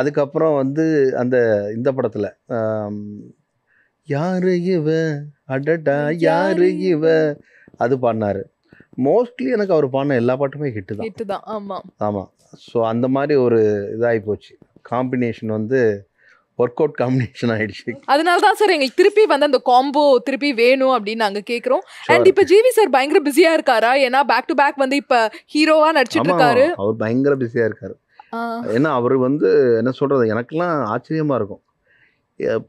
அதுக்கப்புறம் வந்து இந்த படத்தில் யாரு இவ அடடா யாரு இவ அது பாடினாரு. மோஸ்ட்லி எனக்கு அவர் பாடின எல்லா பாட்டுமே ஹிட்டு தான். ஆமாம். ஸோ அந்த மாதிரி ஒரு இதாகி போச்சு. காம்பினேஷன் வந்து ஒர்க் அவுட் காம்பினேஷன் ஆயிடுச்சு. அதனால தான் சார் எங்களுக்கு திருப்பி வந்து அந்த காம்போ திருப்பி வேணும் அப்படின்னு நாங்கள் கேட்குறோம். அண்ட் இப்போ ஜிவி சார் பயங்கர பிஸியாக இருக்காரா? ஏன்னா பேக் டு பேக் வந்து இப்போ ஹீரோவாக நடிச்சிட்டு இருக்காரு. அவர் பயங்கர பிஸியாக இருக்காரு. ஏன்னா அவர் வந்து என்ன சொல்கிறது, எனக்கெல்லாம் ஆச்சரியமாக இருக்கும்.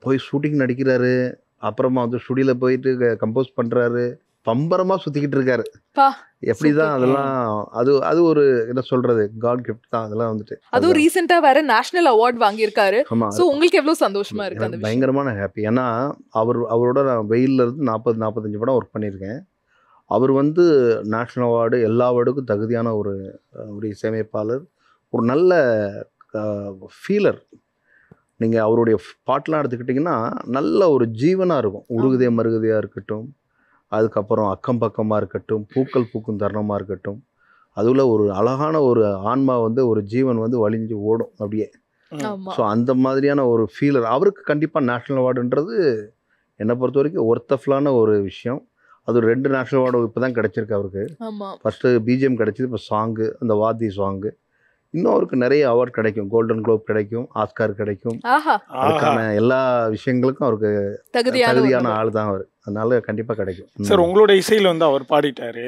போய் ஷூட்டிங் நடிக்கிறாரு, அப்புறமா வந்து ஸ்டுடியோவில் போயிட்டு கம்போஸ் பண்ணுறாரு, பம்பரமாக சுற்றிக்கிட்டு இருக்காரு. எப்படிதான் அதெல்லாம் அது ஒரு என்ன சொல்றது, காட் கிஃப்ட் தான் அதெல்லாம் வந்துட்டு. அதுவும் ரீசெண்டா வேற நேஷனல் அவார்ட் வாங்கியிருக்காரு. சோ உங்களுக்கு எவ்வளவு சந்தோஷமா இருக்கு அந்த விஷயம்? பயங்கரமான ஹாப்பி. ஏன்னா அவரோட நான் வெயில்ல இருந்து 40-45 படம் ஒர்க் பண்ணியிருக்கேன். அவர் வந்து நேஷனல் அவார்டு எல்லா அவார்டுக்கும் தகுதியான ஒரு இசையமைப்பாளர், ஒரு நல்ல ஃபீலர். நீங்கள் அவருடைய பாட்டெலாம் எடுத்துக்கிட்டிங்கன்னா நல்ல ஒரு ஜீவனாக இருக்கும். உருகுதே மருகுதையாக இருக்கட்டும், அதுக்கப்புறம் அக்கம் பக்கமாக இருக்கட்டும், பூக்கள் பூக்கும் தருணமாக இருக்கட்டும், அதில் ஒரு அழகான ஒரு ஆன்மா வந்து ஒரு ஜீவன் வந்து வலிஞ்சு ஓடும் அப்படியே. ஸோ அந்த மாதிரியான ஒரு ஃபீலர் அவருக்கு கண்டிப்பாக நேஷ்னல் அவார்டுன்றது என்னை பொறுத்த வரைக்கும் ஒர்த்தஃபுல்லான ஒரு விஷயம். அது 2 நேஷ்னல் அவார்டு இப்போ தான் கிடச்சிருக்கு அவருக்கு. ஃபஸ்ட்டு பிஜிஎம் கிடச்சிது, இப்போ சாங்கு, அந்த வாத்தி சாங்கு. இன்னும் அவருக்கு நிறைய அவார்ட் கிடைக்கும். கோல்டன் குளோப் கிடைக்கும், ஆஸ்கார் கிடைக்கும். அதுக்கான எல்லா விஷயங்களுக்கும் அவருக்கு தகுதியான ஆள் தான் அவர். அதனால கண்டிப்பாக கிடைக்கும். சார் உங்களோட இசையில் வந்து அவர் பாடிட்டாரு.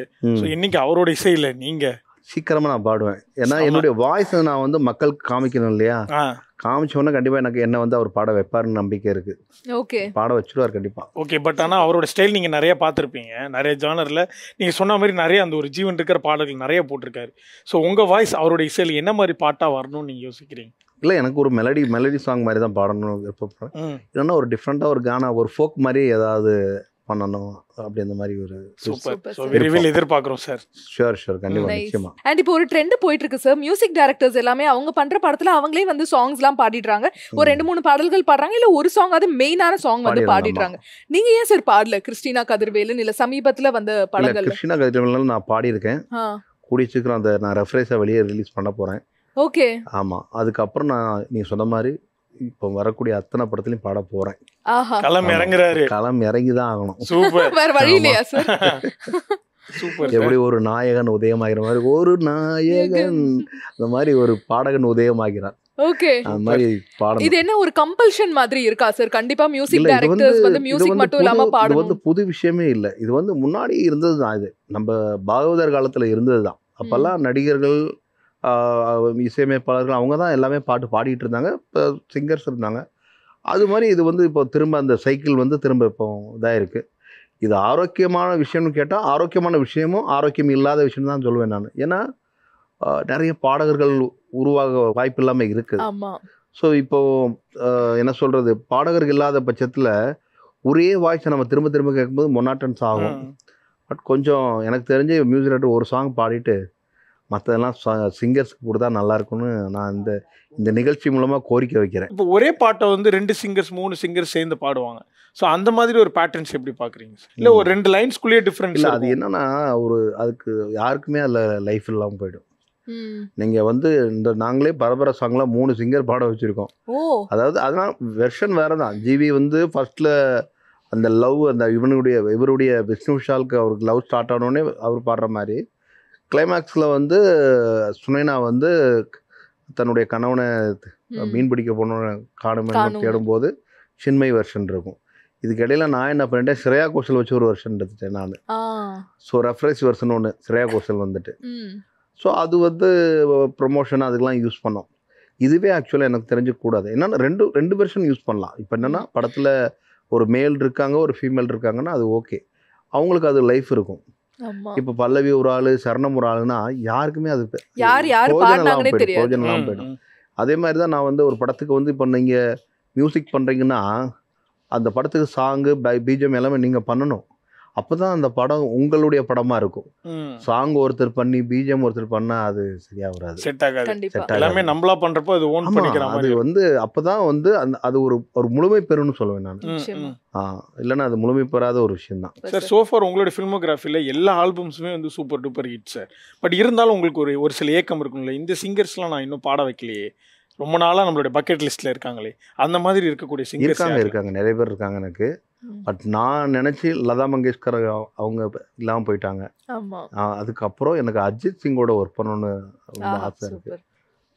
இன்னைக்கு அவரோட இசையில் நீங்கள் சீக்கிரமாக நான் பாடுவேன். ஏன்னா என்னுடைய வாய்ஸை நான் வந்து மக்களுக்கு காமிக்கணும் இல்லையா? காமிச்சோன்னா கண்டிப்பாக எனக்கு என்ன வந்து அவர் பாட வைப்பாருன்னு நம்பிக்கை இருக்குது. ஓகே, பாட வச்சுருவார் கண்டிப்பாக. ஓகே, பட் ஆனால் அவரோட ஸ்டைல் நீங்கள் நிறைய பார்த்துருப்பீங்க, நிறைய ஜானரில் நீங்கள் சொன்ன மாதிரி நிறைய அந்த ஒரு ஜீவன் இருக்கிற பாடல்கள் நிறைய போட்டிருக்காரு. ஸோ உங்கள் வாய்ஸ் அவரோட இசையில் என்ன மாதிரி பாட்டாக வரணும்னு நீங்கள் யோசிக்கிறீங்க? இல்லை, எனக்கு ஒரு மெலடி சாங் மாதிரி தான் பாடணும்னு விருப்பப்படுறேன். இல்லைன்னா ஒரு டிஃப்ரெண்ட்டாக ஒரு கானா, ஒரு ஃபோக் மாதிரி ஏதாவது பண்ணணும் அப்படி அந்த மாதிரி ஒரு விரைவில் எதிர்பார்க்குறோம் சார். ஷூர் கண்டிப்பா நிச்சயமா. அண்ட் இப்போ ஒரு ட்ரெண்ட் போயிட்டு இருக்கு சார், மியூசிக் டைரக்டர்ஸ் எல்லாமே அவங்க பண்ற படத்துல அவங்களே வந்து சாங்ஸ்லாம் பாடிடுறாங்க. ஒரு 2-3 பாடல்கள் பாடுறாங்க, இல்ல ஒரு சாங் அது மெயினான சாங் வந்து பாடிடுறாங்க. நீங்க ஏன் சார் பாடல? கிறிஸ்டினா கதிர்வேலன் இல்ல சமீபத்துல வந்த படங்கள்? கிறிஸ்டினா கதிர்வேலன் நான் பாடியிருக்கேன். கூடிய சீக்கிரம் அந்த நான் ரெஃப்ரெஷா வெளியே ரிலீஸ் பண்ண போறேன். ஓகே, ஆமா. அதுக்கப்புறம் நான் நீங்க சொன்ன மாதிரி இப்போ வரக்கூடிய அத்தனை படத்துலையும் பாட போறேன். களம் இறங்குறாரு. களம் இறங்கிதான் ஆகணும். சூப்பர். வேற வழி இல்லையா சார்? சூப்பர். எப்படி ஒரு நாயகன் உதயமாகிற மாதிரி ஒரு நாயகன் அந்த மாதிரி ஒரு பாடகன் உதயமாகிறார். ஓகே, அந்த மாதிரி பாடணும். இது என்ன ஒரு கம்பல்ஷன் மாதிரி இருக்கா சார்? கண்டிப்பா மியூசிக் டைரக்டர்ஸ் வந்து மியூசிக் மட்டும் இல்லாம பாடணும். இது வந்து புது விஷயமே இல்லை. இது வந்து முன்னாடி இருந்தது தான். இது நம்ம பாகவதர் காலத்துல இருந்தது தான். அப்பெல்லாம் நடிகர்கள், இசையமைப்பாளர்கள் அவங்க தான் எல்லாமே பாட்டு பாடிட்டு இருந்தாங்க. இப்போ சிங்கர்ஸ் இருந்தாங்க. அது மாதிரி இது வந்து இப்போ திரும்ப அந்த சைக்கிள் வந்து திரும்ப இப்போ இதாக இருக்குது. இது ஆரோக்கியமான விஷயம்னு கேட்டால் ஆரோக்கியமான விஷயமும் ஆரோக்கியம் இல்லாத விஷயம் தான் சொல்லுவேன் நான். ஏன்னா நிறைய பாடகர்கள் உருவாக வாய்ப்பு இல்லாமல் இருக்குது. ஸோ இப்போ என்ன சொல்கிறது, பாடகர்கள் இல்லாத பட்சத்தில் ஒரே வாய்ஸை நம்ம திரும்ப திரும்ப கேட்கும்போது மொனாட்டன்ஸ் ஆகும். பட் கொஞ்சம் எனக்கு தெரிஞ்சு மியூசிக் டைரக்டர் ஒரு சாங் பாடிட்டு மற்றதெல்லாம் சிங்கர்ஸ்க்கு கொடுத்தா நல்லா இருக்கும்னு நான் இந்த நிகழ்ச்சி மூலமாக கோரிக்கை வைக்கிறேன். இப்போ ஒரே பாட்டை வந்து 2 சிங்கர்ஸ் 3 சிங்கர்ஸ் சேர்ந்து பாடுவாங்க. ஸோ அந்த மாதிரி ஒரு பேட்டர்ன்ஸ் எப்படி பார்க்குறீங்க? இல்லை ஒரு 2 லைன்ஸ்குள்ளேயே டிஃப்ரெண்ட் இல்லை. அது என்னன்னா அதுக்கு யாருக்குமே அதில் லைஃப் இல்லாமல் போயிடும். நீங்கள் வந்து நாங்களே பரபர சாங்லாம் 3 சிங்கர் பாட வச்சுருக்கோம். அதாவது அதெல்லாம் வெர்ஷன் வேறு தான். ஜிவி வந்து ஃபர்ஸ்ட்டில் அந்த லவ், அந்த இவருடைய விஷ்ணு விஷாலுக்கு அவருக்கு லவ் ஸ்டார்ட் ஆனோடனே அவர் பாடுற மாதிரி, கிளைமேக்ஸில் வந்து சுனைனா வந்து தன்னுடைய கணவனை மீன் பிடிக்க போன காணுமே தேடும்போது சின்மை வெர்ஷன் இருக்கும். இதுக்கு இடையில நான் என்ன பண்ணிட்டேன், ஸ்ரேயா கோஷல் வச்சு ஒரு வெர்ஷன் எடுத்துட்டேன் நான். ஸோ ரெஃப்ரெஷ் வெர்ஷன் ஒன்று ஸ்ரேயா கோஷல் வந்துட்டு. ஸோ அது வந்து ப்ரொமோஷன் அதுக்கெலாம் யூஸ் பண்ணோம். இதுவே ஆக்சுவலாக எனக்கு தெரிஞ்சுக்கூடாது. என்னென்னா ரெண்டு வெர்ஷன் யூஸ் பண்ணலாம். இப்போ என்னென்னா படத்தில் ஒரு மேல் இருக்காங்க, ஒரு ஃபீமேல் இருக்காங்கன்னா அது ஓகே, அவங்களுக்கு அது லைஃப் இருக்கும். இப்போ பல்லவி ஒரு ஆளு, சரணம் ஒரு ஆளுன்னா யாருக்குமே அது பிரயோஜனம் போயிடும். அதே மாதிரி தான் நான் வந்து ஒரு படத்துக்கு வந்து இப்போ நீங்கள் மியூசிக் பண்ணுறீங்கன்னா அந்த படத்துக்கு சாங்கு பிஜிஎம் எல்லாமே நீங்கள் பண்ணணும். அப்போ தான் அந்த படம் உங்களுடைய படமாக இருக்கும். சாங் ஒருத்தர் பண்ணி பிஜிஎம் ஒருத்தர் பண்ணால் அது சரியாக வராது, செட் ஆகாது. எல்லாமே நம்மளா பண்ணுறப்போ அது ஓன் பண்ணிக்கிற மாதிரி அது வந்து அப்போ தான் வந்து அது ஒரு முழுமை பெறும்னு சொல்லுவேன் நான். இல்லைன்னா அது முழுமை பெறாத ஒரு விஷயம் தான் சார். சோஃபார் உங்களுடைய ஃபில்மோகிராஃபியில் எல்லா ஆல்பம்ஸுமே வந்து super duper hit sir. But இருந்தாலும் உங்களுக்கு ஒரு சில ஏக்கம் இருக்குங்களே, இந்த சிங்கர்ஸ்லாம் நான் இன்னும் பாட வைக்கலையே, ரொம்ப நாளாக நம்மளுடைய பக்கெட் லிஸ்ட்டில் இருக்காங்களே, அந்த மாதிரி இருக்கக்கூடிய சிங்கர்ஸ் இருக்காங்க, நிறைய பேர் இருக்காங்க எனக்கு. பட் நான் நினச்சி லதா மங்கேஷ்கர் அவங்க இல்லாமல் போயிட்டாங்க. அதுக்கப்புறம் எனக்கு அஜித் சிங்கோட ஒர்க் பண்ணணுன்னு ரொம்ப ஆசை இருக்குது.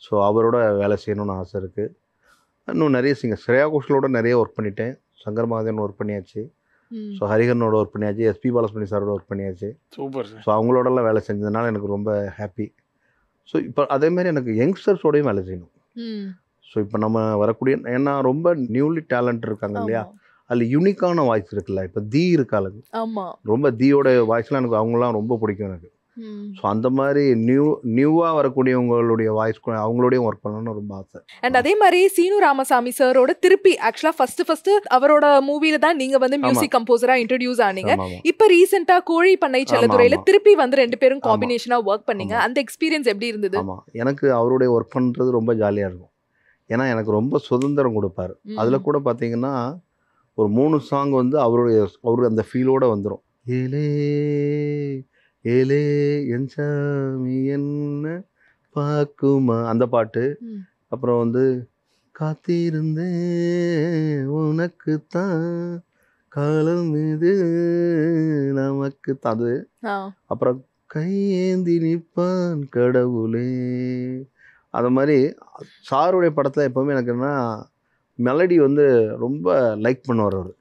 ஸோ அவரோட வேலை செய்யணும்னு ஆசை இருக்குது. இன்னும் நிறைய சிங்கர், ஸ்ரேயா கோஷலோட நிறைய ஒர்க் பண்ணிட்டேன். சங்கர் மகாதேவன் ஒர்க் பண்ணியாச்சு. ஸோ ஹரிஹரனோட ஒர்க் பண்ணியாச்சு. எஸ்பி பாலசுப்ரமணியம் சாரோட ஒர்க் பண்ணியாச்சு. சூப்பர். ஸோ அவங்களோடலாம் வேலை செஞ்சதுனால எனக்கு ரொம்ப ஹாப்பி. ஸோ இப்போ அதேமாதிரி எனக்கு யங்ஸ்டர்ஸோடையும் வேலை செய்யணும். ஸோ இப்போ நம்ம வரக்கூடிய, ஏன்னா ரொம்ப நியூலி டேலண்ட் இருக்காங்க இல்லையா, அதில் யூனிக்கான வாய்ஸ் இருக்குல்ல. இப்போ தீ இருக்காது, ரொம்ப தீயோட வாய்ஸ்லாம் எனக்கு அவங்களாம் ரொம்ப பிடிக்கும் எனக்கு. ஸோ அந்த மாதிரி நியூவாக வரக்கூடியவங்களுடைய வாய்ஸ் அவங்களோடையும் ஒர்க் பண்ணணும்னு ரொம்ப ஆசை. அண்ட் அதே மாதிரி சீனு ராமசாமி சாரோட திருப்பி ஆக்சுவலா ஃபர்ஸ்ட் அவரோட மூவில தான் நீங்க வந்து மியூசிக் கம்போசரா இன்ட்ரோடியூஸ் ஆனீங்க. இப்ப ரீசெண்டா கோழி பண்ணை செல்லத்துறையில திருப்பி வந்து 2 பேரும் காம்பினேஷனா ஒர்க் பண்ணீங்க. அந்த எக்ஸ்பீரியன்ஸ் எப்படி இருந்தது? ஆமா, எனக்கு அவருடைய ஒர்க் பண்றது ரொம்ப ஜாலியா இருக்கும். ஏன்னா எனக்கு ரொம்ப சுதந்திரம் கொடுப்பாரு. அதில் கூட பார்த்தீங்கன்னா ஒரு 3 சாங் வந்து அவரு அந்த ஃபீலோட வந்துடும். ஏலே ஏலே என் சாமி என்ன பார்க்குமா அந்த பாட்டு. அப்புறம் வந்து காத்திருந்தேன் உனக்கு தான் காலம் இது நமக்கு தான் அது. அப்புறம் கையேந்தி நிற்பான் கடவுளே. அது மாதிரி சாருடைய படத்தில் எப்போவுமே எனக்கு என்ன மெலடி வந்து ரொம்ப லைக் பண்ணுவார் அவர்.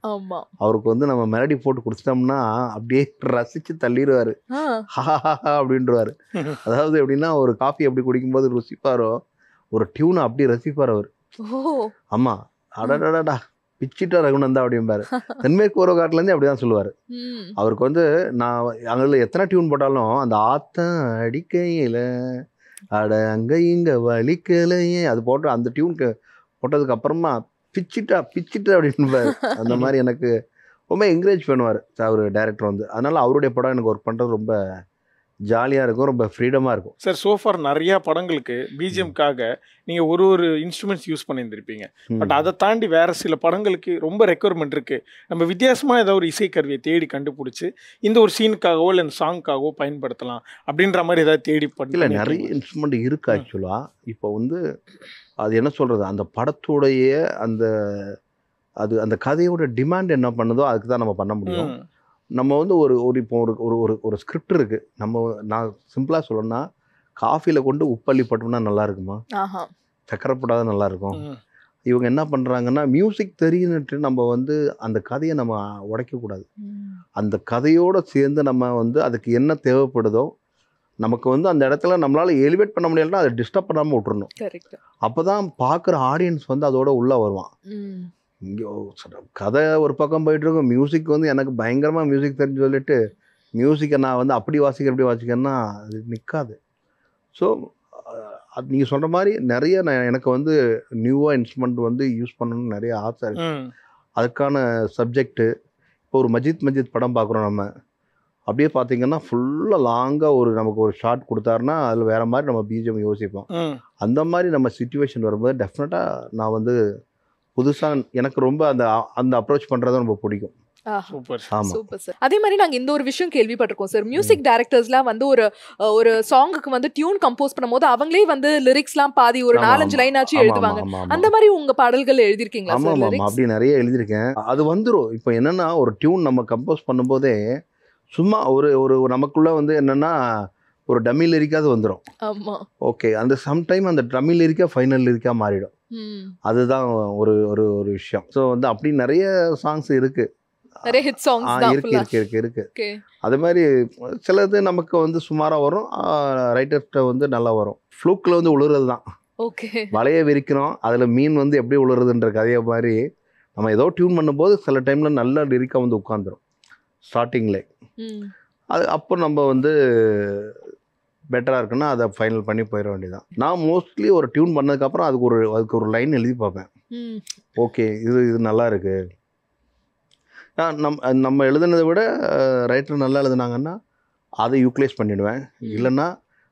அவருக்கு வந்து நம்ம மெலடி போட்டு கொடுத்துட்டோம்னா அப்படியே ரசித்து தள்ளிடுவார். ஹாஹா அப்படின்றவாரு. அதாவது எப்படின்னா ஒரு காஃபி அப்படி குடிக்கும்போது ருசிப்பாரோ ஒரு டியூனை அப்படி ரசிப்பார் அவர். ஆமாம், அடடடா பிச்சிட்டா ரகுநந்தா அப்படிம்பாரு. தென்மேற்கு ஒரு காட்டிலேருந்தே அப்படி தான் சொல்லுவார். அவருக்கு வந்து நான் அங்கே எத்தனை டியூன் போட்டாலும் அந்த ஆத்தம் அடிக்கையில் அட அங்கே இங்கே வலிக்கலையே அது போட்டு அந்த டியூனுக்கு போட்டதுக்கு அப்புறமா பிச்சிட்டா அப்படின்பாரு. அந்த மாதிரி எனக்கு ரொம்ப என்கரேஜ் பண்ணுவார் அவர் டைரக்டர் வந்து. அதனால் அவருடைய படம் எனக்கு ஒர்க் பண்ணுறது ரொம்ப ஜாலியாக இருக்கும், ரொம்ப ஃப்ரீடமாக இருக்கும். சார் சோஃபார் நிறையா படங்களுக்கு பிஜிஎம்காக நீங்கள் ஒரு இன்ஸ்ட்ருமெண்ட்ஸ் யூஸ் பண்ணியிருந்திருப்பீங்க. பட் அதை தாண்டி வேறு சில படங்களுக்கு ரொம்ப ரெக்குவயர்மெண்ட் இருக்குது, நம்ம வித்தியாசமாக ஏதாவது ஒரு இசைக்கருவியை தேடி கண்டுபிடிச்சி இந்த ஒரு சீனுக்காகவோ இல்லை இந்த சாங்க்காகவோ பயன்படுத்தலாம் அப்படின்ற மாதிரி ஏதாவது தேடி இல்லை நிறைய இன்ஸ்ட்ருமெண்ட் இருக்குது ஆக்சுவலாக. இப்போ வந்து அது என்ன சொல்கிறது, அந்த படத்துடைய அந்த கதையோட டிமாண்ட் என்ன பண்ணுதோ அதுக்கு தான் நம்ம பண்ண முடியும். நம்ம வந்து இப்போ ஒரு ஸ்கிரிப்ட் இருக்குது. நான் சிம்பிளாக சொல்லணும்னா காஃபியில் கொண்டு உப்பள்ளி போட்டோம்னா நல்லா இருக்குமா, சக்கரை போட்டாத நல்லா இருக்கும். இவங்க என்ன பண்ணுறாங்கன்னா மியூசிக் தெரியுன்னுட்டு நம்ம வந்து அந்த கதையை நம்ம உடைக்கக்கூடாது. அந்த கதையோடு சேர்ந்து நம்ம வந்து அதுக்கு என்ன தேவைப்படுதோ நமக்கு வந்து அந்த இடத்துல நம்மளால் எலிவேட் பண்ண முடியலன்னா அதை டிஸ்டர்ப் பண்ணாமல் விட்டுறணும். அப்போ தான் பார்க்குற ஆடியன்ஸ் வந்து அதோட உள்ளே வருவான். இங்கே கதை ஒரு பக்கம் போயிட்டுருக்கும், மியூசிக் வந்து எனக்கு பயங்கரமாக மியூசிக் தெரிஞ்சு சொல்லிட்டு மியூசிக்கை நான் வந்து அப்படி வாசிக்கிறேன் இப்படி வாசிக்கிறேன்னா அது நிற்காது. ஸோ அது நீங்கள் சொல்கிற மாதிரி நிறைய எனக்கு வந்து நியூவாக இன்ஸ்ட்ருமெண்ட் வந்து யூஸ் பண்ணணும்னு நிறைய ஆசை இருக்குது. அதுக்கான சப்ஜெக்டு இப்போ ஒரு மஜித் படம் பார்க்குறோம் நம்ம, அப்படியே பார்த்தீங்கன்னா ஃபுல்லாக லாங்காக நமக்கு ஒரு ஷார்ட் கொடுத்தாருன்னா அதில் வேறு மாதிரி நம்ம பிஜிஎம் யோசிப்போம். அந்த மாதிரி நம்ம சிச்சுவேஷன் வரும்போது டெஃபினட்டாக நான் வந்து புதுசாக எனக்கு ரொம்ப அந்த அப்ரோச் பண்ணுறது ரொம்ப பிடிக்கும். Super sir. அதே மாதிரி நாங்க இந்த ஒரு விஷயம் கேள்விப்பட்டிருக்கோம் சார், மியூசிக் டைரக்டர்ஸ்லாம் வந்து ஒரு சாங்குக்கு வந்து டியூன் கம்போஸ் பண்ணும்போது அவங்களே வந்து லிரிக்ஸ்லாம் பாதி ஒரு 4-5 லைன் ஆச்சு எழுதுவாங்க. அந்த மாதிரி உங்க பாடல்கள் எழுதிருக்கீங்களா சார்? ஆமா, அப்படி நிறைய எழுதியிருக்கேன். அது வந்துடும். இப்போ என்னன்னா ஒரு டியூன் நம்ம கம்போஸ் பண்ணும்போதே சும்மா ஒரு நமக்குள்ள வந்து என்னன்னா ஒரு டம்மி லிரிக்காவது வந்துடும். ஓகே, அந்த சம்டைம் அந்த டம்மி லிரிக்கா ஃபைனல் லிரிக்கா மாறிடும். அதுதான் ஒரு விஷயம். ஸோ வந்து அப்படி நிறைய சாங்ஸ் இருக்கு, நிறைய ஹிட் சாங்ஸ் இருக்கு. அது மாதிரி சிலது நமக்கு வந்து சுமாராக வரும், ரைட்டர்கிட்ட வந்து நல்லா வரும். ஃப்ளூக்கில் வந்து உழுறது தான். வலையை விரிக்கிறோம், அதில் மீன் வந்து எப்படி உழுறதுன்ற கதையை மாதிரி நம்ம ஏதோ டியூன் பண்ணும்போது சில டைமில் நல்ல லிரிக்காக வந்து உட்காந்துரும் ஸ்டார்டிங்கில். அது அப்போ நம்ம வந்து பெட்டராக இருக்குன்னா அதை ஃபைனல் பண்ணி போயிட வேண்டியதான். நான் மோஸ்ட்லி ஒரு டியூன் பண்ணதுக்கப்புறம் அதுக்கு ஒரு லைன் எழுதி பார்ப்பேன். ஓகே, இது நல்லா இருக்கு, நம்ம எழுதுனதை விட ரைட்டர் நல்லா எழுதுனாங்கன்னா அதை யூட்டிலைஸ் பண்ணிடுவேன். இல்லைன்னா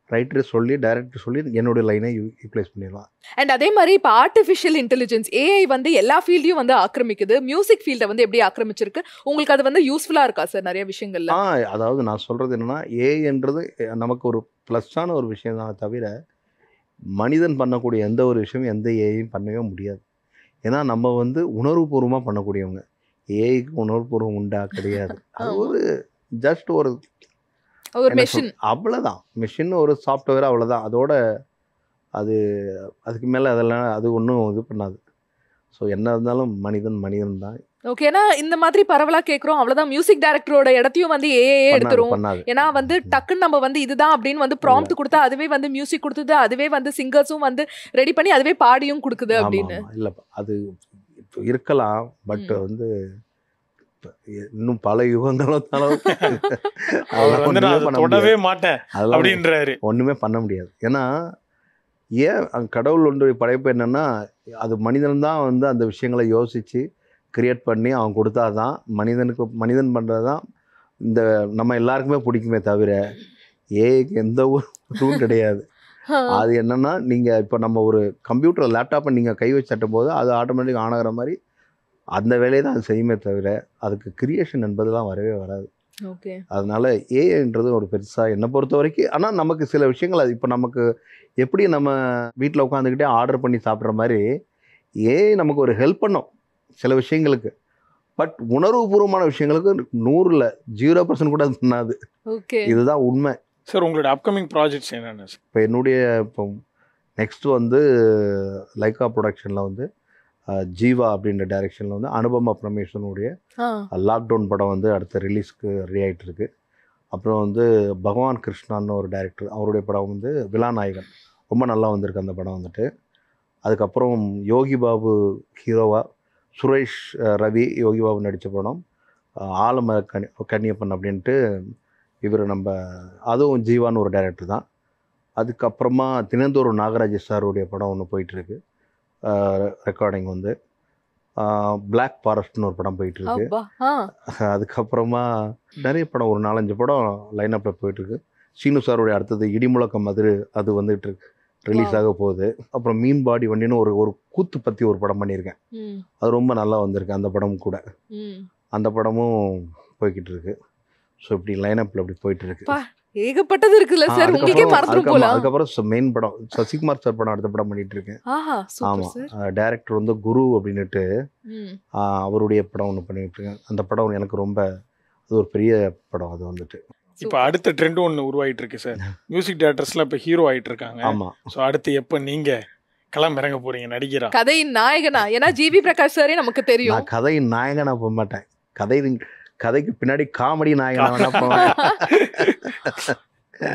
ரைட்டர் சொல்லி டைரக்டர் சொல்லி என்னோட லைனை யூட்டிலைஸ் பண்ணிடலாம். அண்ட் அதே மாதிரி இப்போ ஆர்டிஃபிஷியல் இன்டெலிஜென்ஸ் ஏஐ வந்து எல்லா ஃபீல்டையும் வந்து ஆக்கிரமிக்குது, மியூசிக் ஃபீல்டை வந்து எப்படி ஆக்கிரமிச்சிருக்கு, உங்களுக்கு அது வந்து யூஸ்ஃபுல்லாக இருக்கா சார் நிறைய விஷயங்கள்ல? அதாவது நான் சொல்கிறது என்னென்னா ஏஐன்றது நமக்கு ஒரு ப்ளஸ்ஸான ஒரு விஷயம் தான், தவிர மனிதன் பண்ணக்கூடிய எந்த ஒரு விஷயமும் எந்த ஏஐயும் பண்ணவே முடியாது. ஏன்னா நம்ம வந்து உணர்வுபூர்வமாக பண்ணக்கூடியவங்க. ஏஐக்கு உணர்வுபூர்வம் உண்டா? கிடையாது. அது ஒரு ஜஸ்ட் ஒரு மெஷின், அவ்வளோதான். மெஷின் ஒரு சாஃப்ட்வேர், அவ்வளோதான். அதோட அதுக்கு மேலே அதெல்லாம் அது ஒன்றும் இது பண்ணாது. ஸோ என்ன இருந்தாலும் மனிதன் தான். ஓகே, ஏன்னா இந்த மாதிரி பரவலா கேட்குறோம், அவ்வளோதான். மியூசிக் டைரக்டரோட இடத்தையும் வந்து ஏஏ எடுத்துரும். ஏன்னா வந்து டக்குன்னு நம்ம வந்து இதுதான் அப்படின்னு வந்து ப்ராம்ப்ட் கொடுத்தா அதுவே வந்து மியூசிக் கொடுத்தது, அதுவே வந்து சிங்கர்ஸும் வந்து ரெடி பண்ணி அதுவே பாடியும் கொடுக்குது அப்படின்னு. இல்லை, அது இருக்கலாம். பட் வந்து இன்னும் பல யுகங்களும் ஒண்ணுமே பண்ண முடியாது. ஏன்னா ஏன் கடவுள் ஒன்று படைப்பு என்னன்னா அது மனிதன் தான் வந்து அந்த விஷயங்களை யோசிச்சு கிரியேட் பண்ணி அவன் கொடுத்தாதான் மனிதன் பண்றதுதான் இந்த நம்ம எல்லாருக்குமே பிடிக்குமே தவிர ஏஐக்கு எந்த ஒரு கிடையாது. அது என்னன்னா நீங்கள் இப்போ நம்ம ஒரு கம்ப்யூட்டர் லேப்டாப்பை நீங்கள் கை வச்சு தட்டும் போது அது ஆட்டோமேட்டிக் ஆன் ஆகிற மாதிரி அந்த வேலையை தான் அது செய்யுமே தவிர அதுக்கு கிரியேஷன் என்பதுலாம் வரவே வராது. ஓகே. அதனால ஏஐன்றது ஒரு பெருசாக என்னை பொறுத்த வரைக்கும், ஆனால் நமக்கு சில விஷயங்கள் அது இப்போ நமக்கு எப்படி நம்ம வீட்டில் உட்காந்துக்கிட்டே ஆர்டர் பண்ணி சாப்பிட்ற மாதிரி ஏஐ நமக்கு ஒரு ஹெல்ப் பண்ணும் சில விஷயங்களுக்கு. பட் உணர்வுபூர்வமான விஷயங்களுக்கு 100ல் 0% கூட அது பண்ணாது. ஓகே. இதுதான் உண்மை. சார் உங்களோட அப்கமிங் ப்ராஜெக்ட்ஸ் என்னென்ன சார்? இப்போ என்னுடைய இப்போ நெக்ஸ்ட் வந்து லைக்கா ப்ரொடக்ஷனில் வந்து ஜீவா அப்படின்ற டைரக்ஷனில் வந்து அனுபமா பரமேஸ்வரனுடைய லாக்டவுன் படம் வந்து அடுத்த ரிலீஸ்க்கு ரெடி ஆகிட்டு இருக்கு. அப்புறம் வந்து பகவான் கிருஷ்ணான்னு ஒரு டைரக்டர், அவருடைய படம் வந்து விலாநாயகன் ரொம்ப நல்லா வந்திருக்கு அந்த படம் வந்துட்டு. அதுக்கப்புறம் யோகி பாபு ஹீரோவா, சுரேஷ் ரவி யோகி பாபு நடித்த படம் ஆலம கன்னியப்பன் அப்படின்ட்டு இவர் நம்ம அதுவும் ஜீவான்னு ஒரு டைரக்டர் தான். அதுக்கப்புறமா தினந்தோறும் நாகராஜ் சாருடைய படம் ஒன்று போயிட்டுருக்கு ரெக்கார்டிங் வந்து. பிளாக் ஃபாரஸ்ட்னு ஒரு படம் போயிட்டுருக்கு. அதுக்கப்புறமா நிறைய படம் ஒரு 4-5 படம் லைனப்பில் போயிட்டுருக்கு. சீனு சாருடைய அடுத்தது இடிமுழக்கம் மதுரை அது வந்துட்டு இருக்கு, ரிலீஸ் ஆக போகுது. அப்புறம் மீன்பாடி வண்டின்னு ஒரு கூத்து பற்றி ஒரு படம் பண்ணியிருக்கேன், அது ரொம்ப நல்லா வந்திருக்கு அந்த படம் கூட. அந்த படமும் போய்கிட்டு இருக்கு. ஸோ இப்படி லைனப்பில் அப்படி போயிட்டு இருக்கு. ஏகப்பட்டது இருக்குல்ல சார், உங்களுக்கே மறந்துரும் போல. அதுக்கப்புறம் மெயின் படம் சசிகுமார் சார் படம் அடுத்த படம் பண்ணிட்டு இருக்கேன். ஆமா, டைரக்டர் வந்து குரு அப்படின்னுட்டு அவருடைய படம் ஒன்று பண்ணிட்டு இருக்கேன். அந்த படம் எனக்கு ரொம்ப அது ஒரு பெரிய படம். அது வந்துட்டு இப்போ அடுத்த ட்ரெண்ட் ஒன்று உருவாயிட்டு இருக்கு சார். மியூசிக் டைரக்டர்ஸ்லாம் இப்போ ஹீரோ ஆயிட்டு இருக்காங்க. ஆமா. ஸோ அடுத்து எப்போ நீங்க களம் இறங்க போறீங்க நடிகரா? கதையின் நாயகனா? ஏன்னா ஜிவி பிரகாஷ் சாரே நமக்கு தெரியும். நான் கதையின் நாயகனா போக மாட்டேன், கதைக்கு பின்னாடி காமெடி நாயகனா வேணா போவேன்.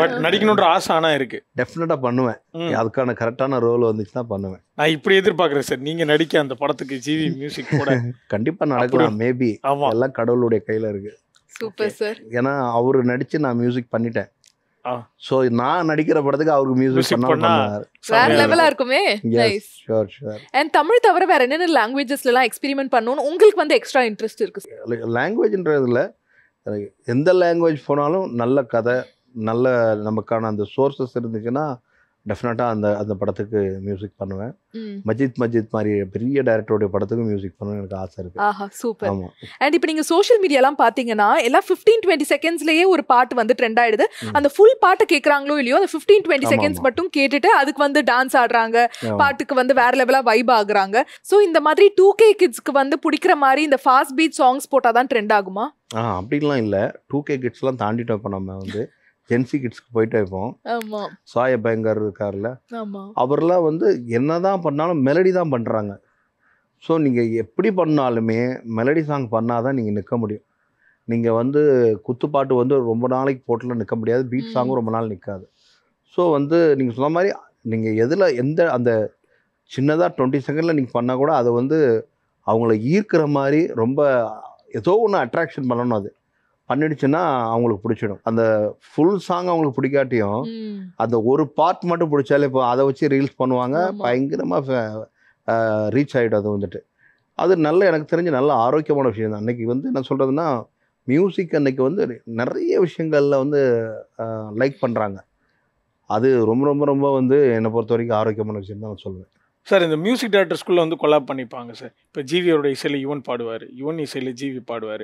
பட் நடிக்கணுன்ற ஆசை ஆனா இருக்கு. டெஃபினட்டா பண்ணுவேன், அதுக்கான கரெக்டான ரோல் வந்துச்சுன்னா பண்ணுவேன். நான் இப்படி எதிர்பார்க்குறேன் சார், நீங்க நடிக்க அந்த படத்துக்கு ஜிவி மியூசிக் கூட கண்டிப்பா நடக்கலாம். மேபி எல்லாம் கடவுளுடைய கையில இருக்கு. Super sir. ஏன்னா அவரு நடிச்சு நான் மியூசிக் பண்ணிட்டேன். சோ நான் நடிக்கிற படத்துக்கு அவருக்கு மியூசிக் பண்ணா வேற லெவலா இருக்குமே. Nice. Sure sure. And Tamil தவிர வேற என்னென்ன லாங்குவேஜஸ்ல எல்லாம் எக்ஸ்பெரிமென்ட் பண்ணனும் உங்களுக்கு வந்து எக்ஸ்ட்ரா இன்ட்ரெஸ்ட் இருக்கு? லாங்குவேஜ்ன்றதுல எந்த லாங்குவேஜ் போனாலும் நல்ல கதை, நல்ல நமக்கான அந்த சோர்சஸ் இருந்துச்சுன்னா டெஃபினட்டாக அந்த படத்துக்கு மியூசிக் பண்ணுவேன். மஜித் மாதிரி பெரிய டைரக்டருடைய படத்துக்கு மியூசிக் பண்ணணும்னு எனக்கு ஆசை இருக்கு. ஆஹா, சூப்பர். அண்ட் இப்போ நீங்க சோஷியல் மீடியாலாம் பாத்தீங்கன்னா எல்லாம் 15-20 செகண்ட்ஸ்லயே ஒரு பாட்டு வந்து ட்ரெண்ட் ஆயிடுது. அந்த ஃபுல் பாட்டை கேட்கறாங்களோ இல்லையோ, அந்த 15-20 செகண்ட்ஸ் மட்டும் கேட்டுட்டு அதுக்கு வந்து டான்ஸ் ஆடுறாங்க, பாட்டுக்கு வந்து வேற லெவலா வைப் ஆகுறாங்க. ஸோ இந்த மாதிரி 2K கிட்ஸ்க்கு வந்து பிடிக்கிற மாதிரி இந்த ஃபாஸ்ட் பீட் சாங்ஸ் போட்டாதான் ட்ரெண்ட் ஆகுமா? அப்படிலாம் இல்லை, 2K கிட்ஸ்லாம் தாண்டிட்டோம். இப்போ நம்ம வந்து ஜென்சி கிட்ஸ்க்கு போயிட்டு வைப்போம். சாய பயங்கர் இருக்கார்ல, அவர்லாம் வந்து என்னதான் பண்ணாலும் மெலடி தான் பண்ணுறாங்க. ஸோ நீங்கள் எப்படி பண்ணாலுமே மெலடி சாங் பண்ணாதான் நீங்கள் நிற்க முடியும். நீங்கள் வந்து குத்துப்பாட்டு வந்து ரொம்ப நாளைக்கு போட்டுலாம் நிற்க முடியாது, பீட் சாங்கும் ரொம்ப நாள் நிற்காது. ஸோ வந்து நீங்கள் சொன்ன மாதிரி நீங்கள் எந்த அந்த சின்னதாக 20 செகண்டில் நீங்கள் பண்ணால் கூட அதை வந்து அவங்கள ஈர்க்கிற மாதிரி ரொம்ப ஏதோ ஒன்று அட்ராக்ஷன் பண்ணணும். அது பண்ணிடுச்சுன்னா அவங்களுக்கு பிடிச்சிடும். அந்த ஃபுல் சாங் அவங்களுக்கு பிடிக்காட்டியும் அந்த ஒரு பார்ட் மட்டும் பிடிச்சாலே இப்போ அதை வச்சு ரீல்ஸ் பண்ணுவாங்க, பயங்கரமாக ரீச் ஆகிடும். அது வந்துட்டு அது நல்ல, எனக்கு தெரிஞ்ச நல்ல ஆரோக்கியமான விஷயம் தான். அன்றைக்கி வந்து என்ன சொல்கிறதுன்னா, மியூசிக் அன்றைக்கி வந்து நிறைய விஷயங்களில் வந்து லைக் பண்ணுறாங்க. அது ரொம்ப ரொம்ப ரொம்ப வந்து என்னை பொறுத்த வரைக்கும் ஆரோக்கியமான விஷயம் தான் நான் சொல்லுவேன். சார் இந்த மியூசிக் டைரக்டர்ஸ்குள்ளே வந்து கொலாப் பண்ணிப்பாங்க சார். இப்போ ஜிவியோட இசையில் யுவன் பாடுவார், யுவன் இசையில் ஜிவி பாடுவார்,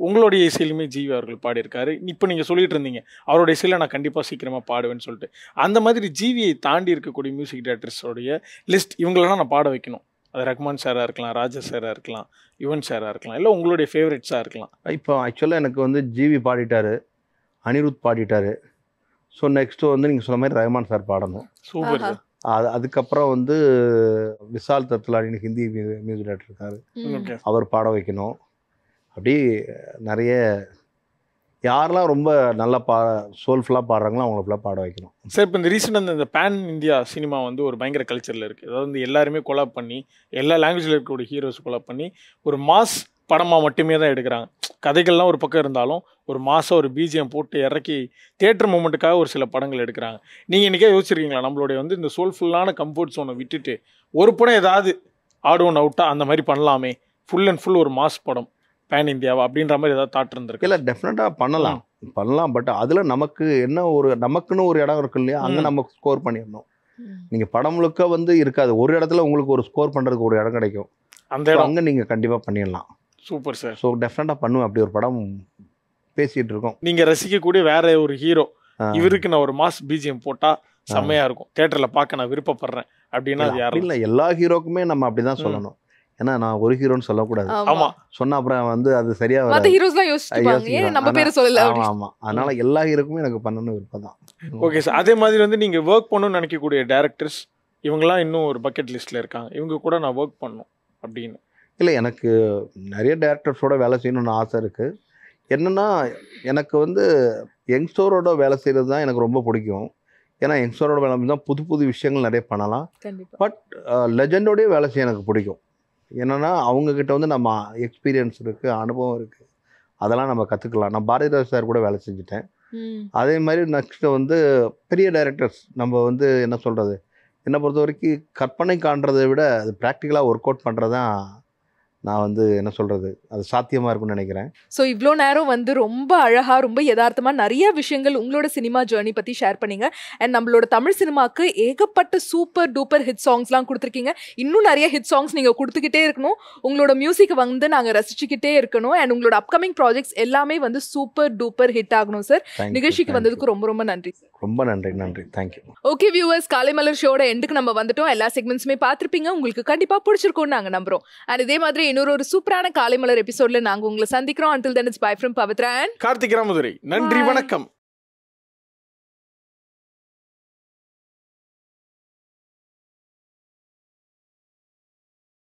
உங்களுடைய இசையிலுமே ஜிவி அவர்கள் பாடியிருக்காரு. இப்போ நீங்கள் சொல்லிட்டு இருந்தீங்க அவரோட இசையில் நான் கண்டிப்பாக சீக்கிரமாக பாடுவேன்னு சொல்லிட்டு. அந்த மாதிரி ஜிவியை தாண்டி இருக்கக்கூடிய மியூசிக் டைரக்டர்ஸோடைய லிஸ்ட் இவங்களெல்லாம் நான் பாட வைக்கணும். அது ரஹ்மான் சாராக இருக்கலாம், ராஜா சாராக இருக்கலாம், யுவன் சாராக இருக்கலாம், இல்லை உங்களுடைய ஃபேவரட்ஸாக இருக்கலாம். இப்போ ஆக்சுவலாக எனக்கு வந்து ஜிவி பாடிட்டார், அனிருத் பாடிட்டார். ஸோ நெக்ஸ்ட்டு வந்து நீங்கள் சொன்ன மாதிரி ரஹ்மான் சார் பாடணும். Super sir. அதுக்கப்புறம் வந்து விஷால் தத்லானின்னு ஹிந்தி மியூசிக் டைரக்டர் இருக்காரு, அவர் பாட வைக்கணும். அப்படி நிறைய யாரெல்லாம் ரொம்ப நல்லா சோல்ஃபுல்லாக பாடுறாங்களோ அவங்கள ஃபுல்லாக பாட வைக்கணும். சார் இப்போ இந்த ரீசெண்டாக இந்த பேன் இந்தியா சினிமா வந்து ஒரு பயங்கர கல்ச்சரில் இருக்குது. அதாவது வந்து எல்லாருமே கொலாப் பண்ணி, எல்லா லாங்குவேஜில் இருக்கக்கூடிய ஹீரோஸ் கொலாப் பண்ணி ஒரு மாஸ் படமாக மட்டுமே தான் எடுக்கிறாங்க. கதைகள்லாம் ஒரு பக்கம் இருந்தாலும் ஒரு மாதம் ஒரு பிஜிஎம் போட்டு இறக்கி தியேட்டர் மூமெண்ட்டுக்காக ஒரு சில படங்கள் எடுக்கிறாங்க. நீங்கள் இன்றைக்கே யோசிச்சிருக்கீங்களா, நம்மளுடைய வந்து இந்த சோல்ஃபுல்லான கம்ஃபர்ட் ஜோனை விட்டுட்டு ஒரு படம் ஏதாவது ஆட் ஒன் அவுட்டாக அந்த மாதிரி பண்ணலாமே, ஃபுல் அண்ட் ஃபுல் ஒரு மாஸ் படம் பேன் இந்தியாவா அப்படின்ற மாதிரி ஏதாவது தாட் இருந்திருக்கு? இல்லை, டெஃபினட்டாக பண்ணலாம். பட் அதில் நமக்கு என்ன, நமக்குன்னு ஒரு இடம் இருக்கு இல்லையா, அங்கே நம்ம ஸ்கோர் பண்ணிடணும். நீங்கள் படம் முழுக்க வந்து இருக்காது, ஒரு இடத்துல உங்களுக்கு ஒரு ஸ்கோர் பண்ணுறதுக்கு ஒரு இடம் கிடைக்கும், அந்த இடம் அங்கே நீங்கள் கண்டிப்பாக பண்ணிடலாம். Super sir. ஸோ டெஃபினட்டாக பண்ணுவேன், அப்படி ஒரு படம் பேசிகிட்டு இருக்கோம். நீங்கள் ரசிக்கக்கூடிய வேற ஒரு ஹீரோ, இவருக்கு நான் ஒரு மாஸ் பிஜிஎம் போட்டால் செம்மையாக இருக்கும், தேட்டரில் பார்க்க நான் விருப்பப்படுறேன் அப்படின்னா அது யாரும் இல்லை. எல்லா ஹீரோக்குமே நம்ம அப்படி தான் சொல்லணும். ஏன்னா நான் ஒரு ஹீரோன்னு சொல்லக்கூடாது. ஆமா, சொன்ன அப்புறம் வந்து அது சரியா மத்த ஹீரோஸ்லாம் யோசிச்சுப்பாங்க ஏன் நம்ம பேரை சொல்லல. ஆமா, அதனால எல்லா ஹீரோக்குமே எனக்கு பண்ணணும் விருப்பம் தான். Okay sir. அதே மாதிரி வந்து நீங்க ஒர்க் பண்ணணும்னு நினைக்கக்கூடிய டைரக்டர்ஸ் இவங்கெல்லாம் இன்னும் ஒரு பக்கெட் லிஸ்ட்ல இருக்காங்க, இவங்க கூட நான் ஒர்க் பண்ணணும் அப்படின்னு? இல்லை, எனக்கு நிறைய டேரக்டர்ஸோட வேலை செய்யணும்னு ஆசை இருக்குது. என்னென்னா எனக்கு வந்து யங்ஸ்டரோட வேலை செய்கிறது தான் எனக்கு ரொம்ப பிடிக்கும். ஏன்னா யங்ஸ்டரோட வேலை தான் புது புது விஷயங்கள் நிறைய பண்ணலாம். பட் லெஜண்டோடய வேலை செய்ய எனக்கு பிடிக்கும். என்னென்னா அவங்கக்கிட்ட வந்து நம்ம எக்ஸ்பீரியன்ஸ் இருக்குது, அனுபவம் இருக்குது, அதெல்லாம் நம்ம கற்றுக்கலாம். நான் பாரதிராஜ் சார் கூட வேலை செஞ்சுட்டேன். அதே மாதிரி நெக்ஸ்ட்டு வந்து பெரிய டைரக்டர்ஸ் நம்ம வந்து என்ன சொல்கிறது, என்னை பொறுத்த வரைக்கும் கற்பனை காண்றதை விட அது ப்ராக்டிக்கலாக ஒர்க் அவுட் பண்ணுறது தான் நான் வந்து என்ன சொல்கிறது, அது சாத்தியமாக இருக்கும்னு நினைக்கிறேன். ஸோ இவ்வளோ நேரம் வந்து ரொம்ப அழகாக ரொம்ப யதார்த்தமாக நிறைய விஷயங்கள் உங்களோட சினிமா ஜேர்னி பற்றி ஷேர் பண்ணீங்க. அண்ட் நம்மளோட தமிழ் சினிமாவுக்கு ஏகப்பட்ட சூப்பர் டூப்பர் ஹிட் சாங்ஸ்லாம் கொடுத்துருக்கீங்க. இன்னும் நிறைய ஹிட் சாங்ஸ் நீங்கள் கொடுத்துக்கிட்டே இருக்கணும், உங்களோட மியூசிக்கை வந்து நாங்கள் ரசிச்சுக்கிட்டே இருக்கணும். அண்ட் உங்களோட அப்கமிங் ப்ராஜெக்ட்ஸ் எல்லாமே வந்து சூப்பர் டூப்பர் ஹிட் ஆகணும் சார். நிகழ்ச்சிக்கு வந்ததுக்கு ரொம்ப ரொம்ப நன்றி. ரொம்ப நன்றி. நன்றி, தேங்க்யூ. ஓகே வியூவர்ஸ், காலைமலர் ஷோட எண்டுக்கு நம்ம வந்துட்டோம். எல்லா செக்மெண்ட்ஸுமே பார்த்துருப்பீங்க, உங்களுக்கு கண்டிப்பாக பிடிச்சிருக்கும்னு நாங்கள் நம்புறோம். அண்ட் இதே மாதிரி இன்னொரு சூப்பரான காலைமலர் எபிசோட்ல நாங்க உங்களை சந்திக்கிறோம். Until then, it's bye from Pavitra and Karthik Ramadurai. நன்றி, வணக்கம்.